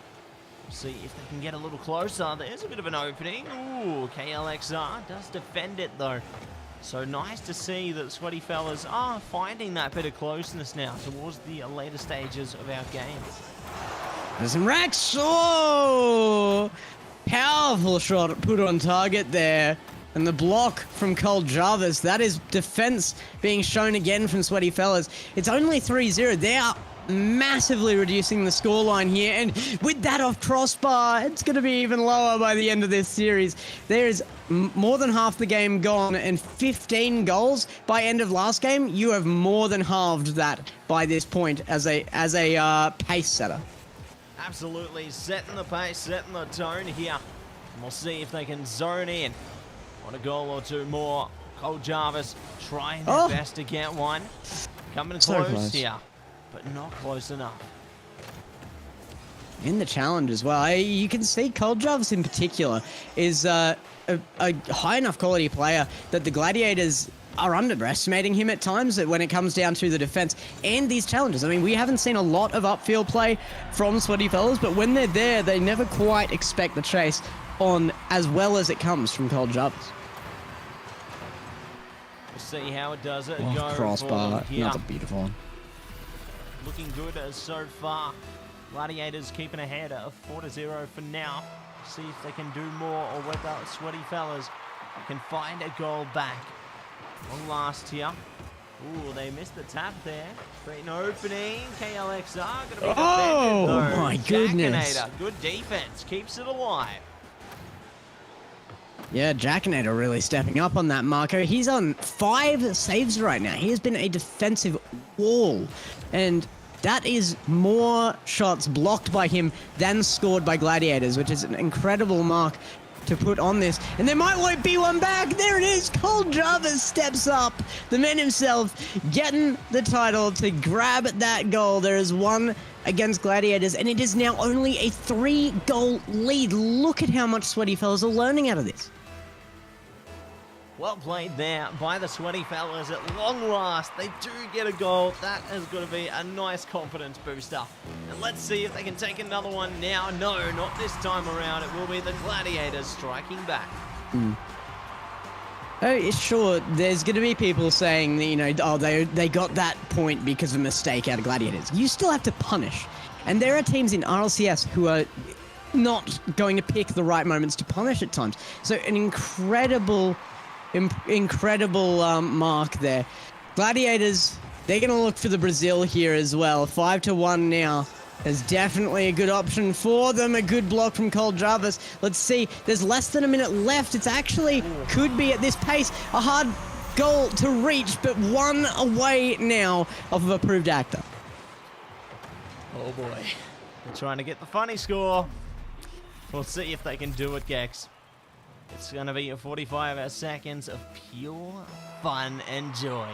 We'll see if they can get a little closer. There's a bit of an opening. Ooh, KLXR does defend it though. So nice to see that Sweaty Fellas are finding that bit of closeness now towards the later stages of our game. There's some Rex. Oh! Powerful shot put on target there. And the block from Cold Jarvis. That is defense being shown again from Sweaty Fellas. It's only 3-0. They are massively reducing the scoreline here, and with that off crossbar, it's going to be even lower by the end of this series. There is more than half the game gone, and 15 goals by end of last game. You have more than halved that by this point as a pace setter. Absolutely setting the pace, setting the tone here. And we'll see if they can zone in on a goal or two more. Cold Jarvis trying their best to get one. Coming So close here, but not close enough. In the challenge as well. You can see Cold Jarvis in particular is a high enough quality player that the Gladiators are underestimating him at times when it comes down to the defense and these challenges. I mean, we haven't seen a lot of upfield play from Sweaty Fellas, but when they're there, they never quite expect the chase on as well as it comes from Cold Jarvis. We'll see how it does it. Oh, go crossbar. here. Another beautiful one. Looking good so far. Gladiators keeping ahead of 4-0 for now. See if they can do more or whether Sweaty Fellas can find a goal back. One last here. Ooh, they missed the tap there. Creating an opening. KLXR going to be defended though. My goodness. Jackinator, good defense. Keeps it alive. Yeah, Jackinator really stepping up on that, Marco. He's on 5 saves right now. He has been a defensive wall. And that is more shots blocked by him than scored by Gladiators, which is an incredible mark to put on this. And there might be one back. There it is. Cold Jarvis steps up. The man himself getting the title to grab that goal. There is one against Gladiators, and it is now only a 3-goal lead. Look at how much Sweaty Fellas are learning out of this. Well played there by the Sweaty Fellas. At long last, they do get a goal. That is going to be a nice confidence booster. And let's see if they can take another one now. No, not this time around. It will be the Gladiators striking back. Oh, sure, there's going to be people saying that, you know, oh, they got that point because of a mistake out of Gladiators. You still have to punish. And there are teams in RLCS who are not going to pick the right moments to punish at times. So an incredible mark there. Gladiators, they're going to look for the Brazil here as well. 5-1 now. There's definitely a good option for them. A good block from Cold Jarvis. Let's see. There's less than a minute left. It's actually could be at this pace a hard goal to reach, but one away now off of approved actor. Oh boy. They're trying to get the funny score. We'll see if they can do it, Gex. It's going to be 45 seconds of pure fun and joy.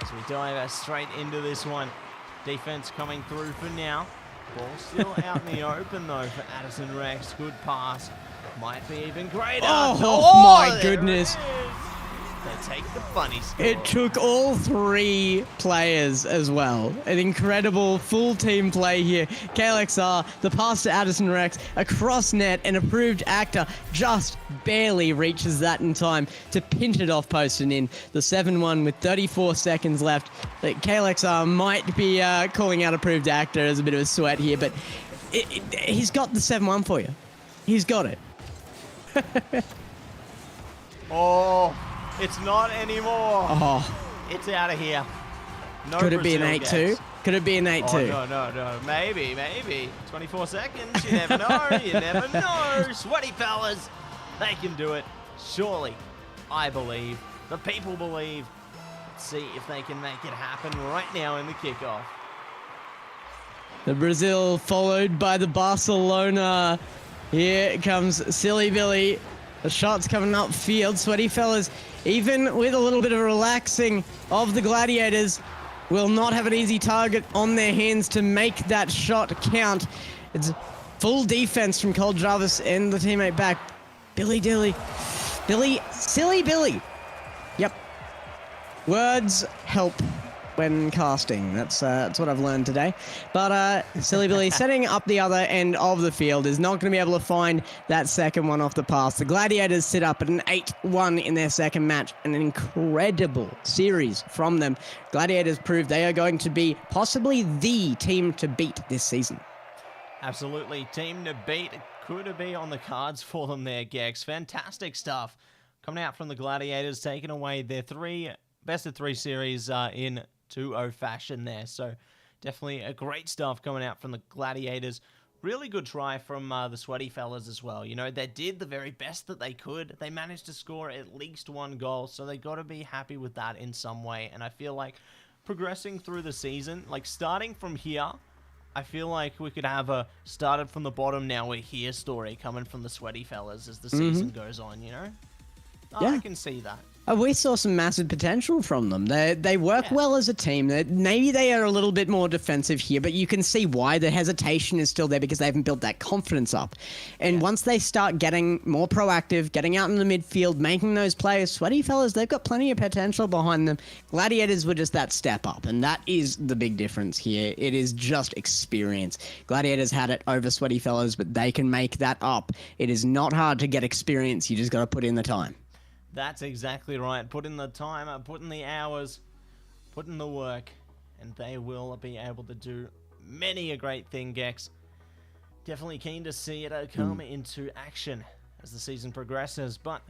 As we dive straight into this one. Defense coming through for now. Ball still out in the open though for Addison Rex. Good pass. Might be even greater. Oh my goodness. They take the funny score. It took all 3 players as well. An incredible full team play here. KLXR, the pass to Addison Rex, across net, and approved actor just barely reaches that in time to pinch it off post and in. The 7-1 with 34 seconds left. KLXR might be calling out approved actor as a bit of a sweat here, but he's got the 7-1 for you. He's got it. Oh. It's not anymore. Oh. It's out of here. No Could it be an Brazil 8-2? Could it be an 8-2? Oh, no. Maybe. 24 seconds. You never know. You never know. Sweaty Fellas. They can do it. Surely. I believe. The people believe. Let's see if they can make it happen right now in the kickoff. The Brazil followed by the Barcelona. Here comes Silly Billy. The shot's coming upfield. Sweaty Fellas, even with a little bit of relaxing of the Gladiators, will not have an easy target on their hands to make that shot count. It's full defense from Cold Jarvis and the teammate back. Silly Billy. Yep. Words help. when casting. That's what I've learned today. But Silly Billy setting up the other end of the field is not going to be able to find that second one off the pass. The Gladiators sit up at an 8-1 in their second match. An incredible series from them. Gladiators prove they are going to be possibly the team to beat this season. Absolutely. Team to beat. Could it be on the cards for them there, Gex? Fantastic stuff. Coming out from the Gladiators, taking away their best of 3 series in 2-0 fashion there. So definitely a great stuff coming out from the Gladiators. Really good try from the Sweaty Fellas as well. You know, they did the very best that they could. They managed to score at least 1 goal, so they got to be happy with that in some way. And I feel like progressing through the season, like starting from here, I feel like we could have a started from the bottom, now we're here story coming from the Sweaty Fellas as the season goes on, you know? Yeah. I can see that. We saw some massive potential from them. They work well as a team. Maybe they are a little bit more defensive here, but you can see why the hesitation is still there because they haven't built that confidence up. And once they start getting more proactive, getting out in the midfield, making those players, Sweaty Fellas, they've got plenty of potential behind them. Gladiators were just that step up, and that is the big difference here. It is just experience. Gladiators had it over Sweaty Fellas, but they can make that up. It is not hard to get experience. You just got to put in the time. That's exactly right. Put in the time, put in the hours, put in the work, and they will be able to do many a great thing, Gex. Definitely keen to see it come into action as the season progresses. But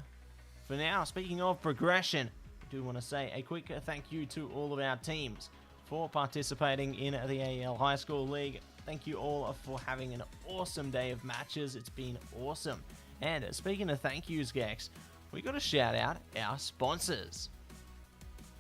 for now, speaking of progression, I do want to say a quick thank you to all of our teams for participating in the AEL High School League. Thank you all for having an awesome day of matches. It's been awesome. And speaking of thank yous, Gex, we got to shout out our sponsors.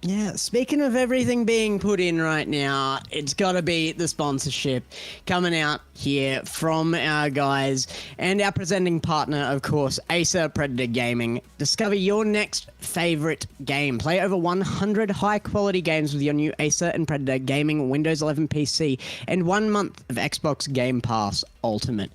Yeah, speaking of everything being put in right now, it's got to be the sponsorship coming out here from our guys and our presenting partner, of course, Acer Predator Gaming. Discover your next favorite game. Play over 100 high-quality games with your new Acer and Predator Gaming Windows 11 PC and 1 month of Xbox Game Pass Ultimate.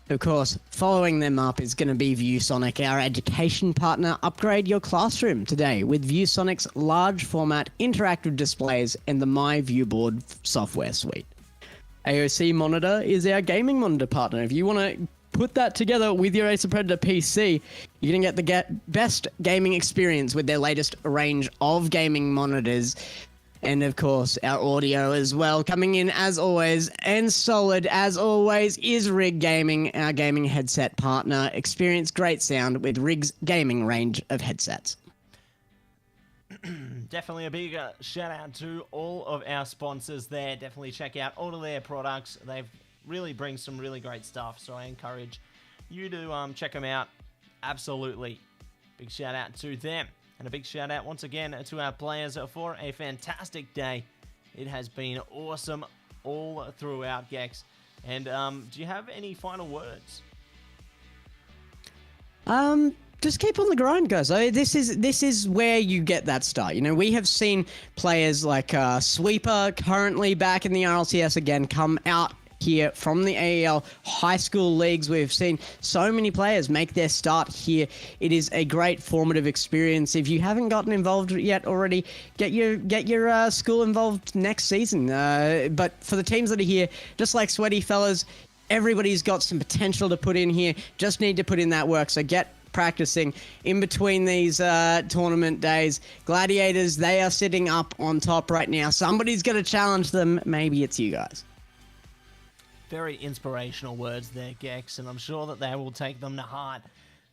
Of course, following them up is going to be ViewSonic, our education partner. Upgrade your classroom today with ViewSonic's large format interactive displays and the My Viewboard software suite. AOC Monitor is our gaming monitor partner. If you want to put that together with your Acer Predator PC, you're going to get the best gaming experience with their latest range of gaming monitors. And of course, our audio as well, coming in as always, and solid as always, is Rig Gaming, our gaming headset partner. Experience great sound with Rig's gaming range of headsets. Definitely a big shout out to all of our sponsors there. Definitely check out all of their products. They've really bring some really great stuff, so I encourage you to check them out. Absolutely. Big shout out to them. And a big shout out once again to our players for a fantastic day. It has been awesome all throughout, Gex. And do you have any final words? Just keep on the grind, guys. This is where you get that start. You know, we have seen players like Sweeper currently back in the RLCS again come out here from the AEL high school leagues. We've seen so many players make their start here. It is a great formative experience. If you haven't gotten involved yet already, get your school involved next season. But for the teams that are here, just like Sweaty Fellas, everybody's got some potential to put in here. Just need to put in that work. So get practicing in between these tournament days. Gladiators, they are sitting up on top right now. Somebody's going to challenge them. Maybe it's you guys. Very inspirational words there, Gex, and I'm sure that they will take them to heart.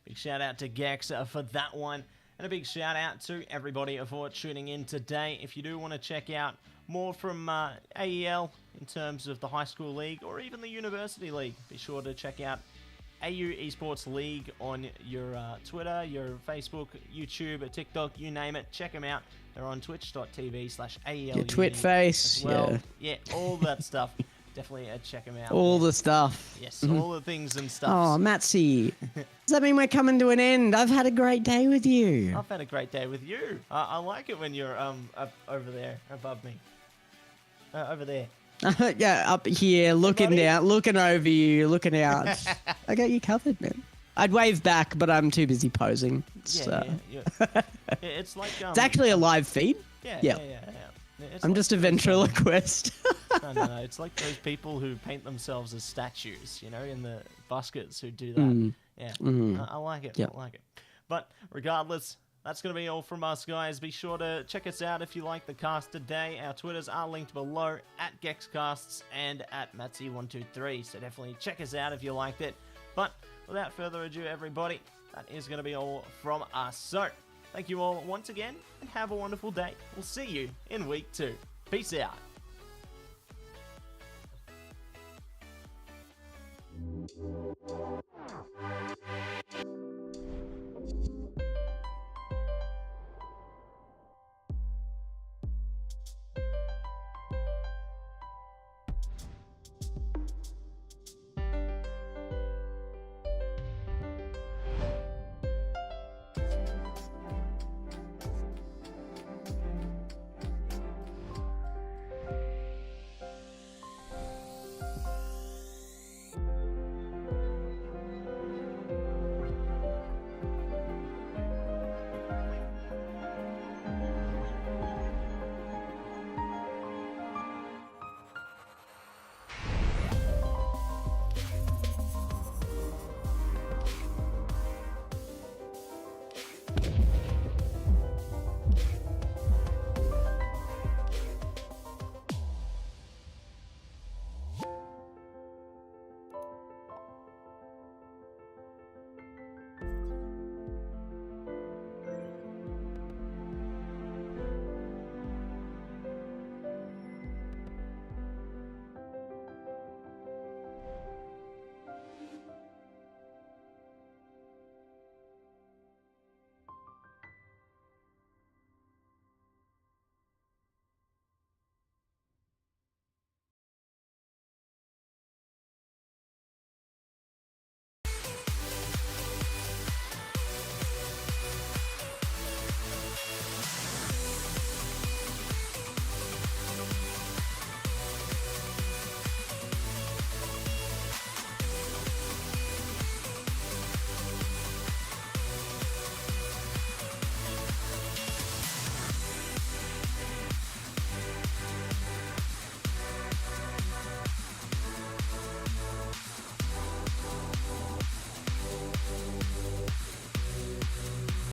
Big shout out to Gex for that one, and a big shout out to everybody for tuning in today. If you do want to check out more from AEL in terms of the high school league or even the university league, be sure to check out AU Esports League on your Twitter, your Facebook, YouTube, TikTok, you name it. Check them out. They're on twitch.tv/AEL. Your twit face, well. Yeah, all that stuff. Definitely check them out. All the stuff. Yes, all the things and stuff. Oh, MattSe. Does that mean we're coming to an end? I've had a great day with you. I've had a great day with you. I like it when you're up over there, above me. Over there. Yeah, up here, looking down, looking over you, looking out. I got you covered, man. I'd wave back, but I'm too busy posing. It's like... it's actually a live feed. Yeah. It's I'm like just a those, ventriloquist. no. It's like those people who paint themselves as statues, you know, in the buskets who do that. Yeah, I like it. Yeah. I like it. But regardless, that's going to be all from us, guys. Be sure to check us out if you like the cast today. Our Twitters are linked below, at GexCasts and at MattSe123. So definitely check us out if you liked it. But without further ado, everybody, that is going to be all from us. So thank you all once again, and have a wonderful day. We'll see you in week 2. Peace out.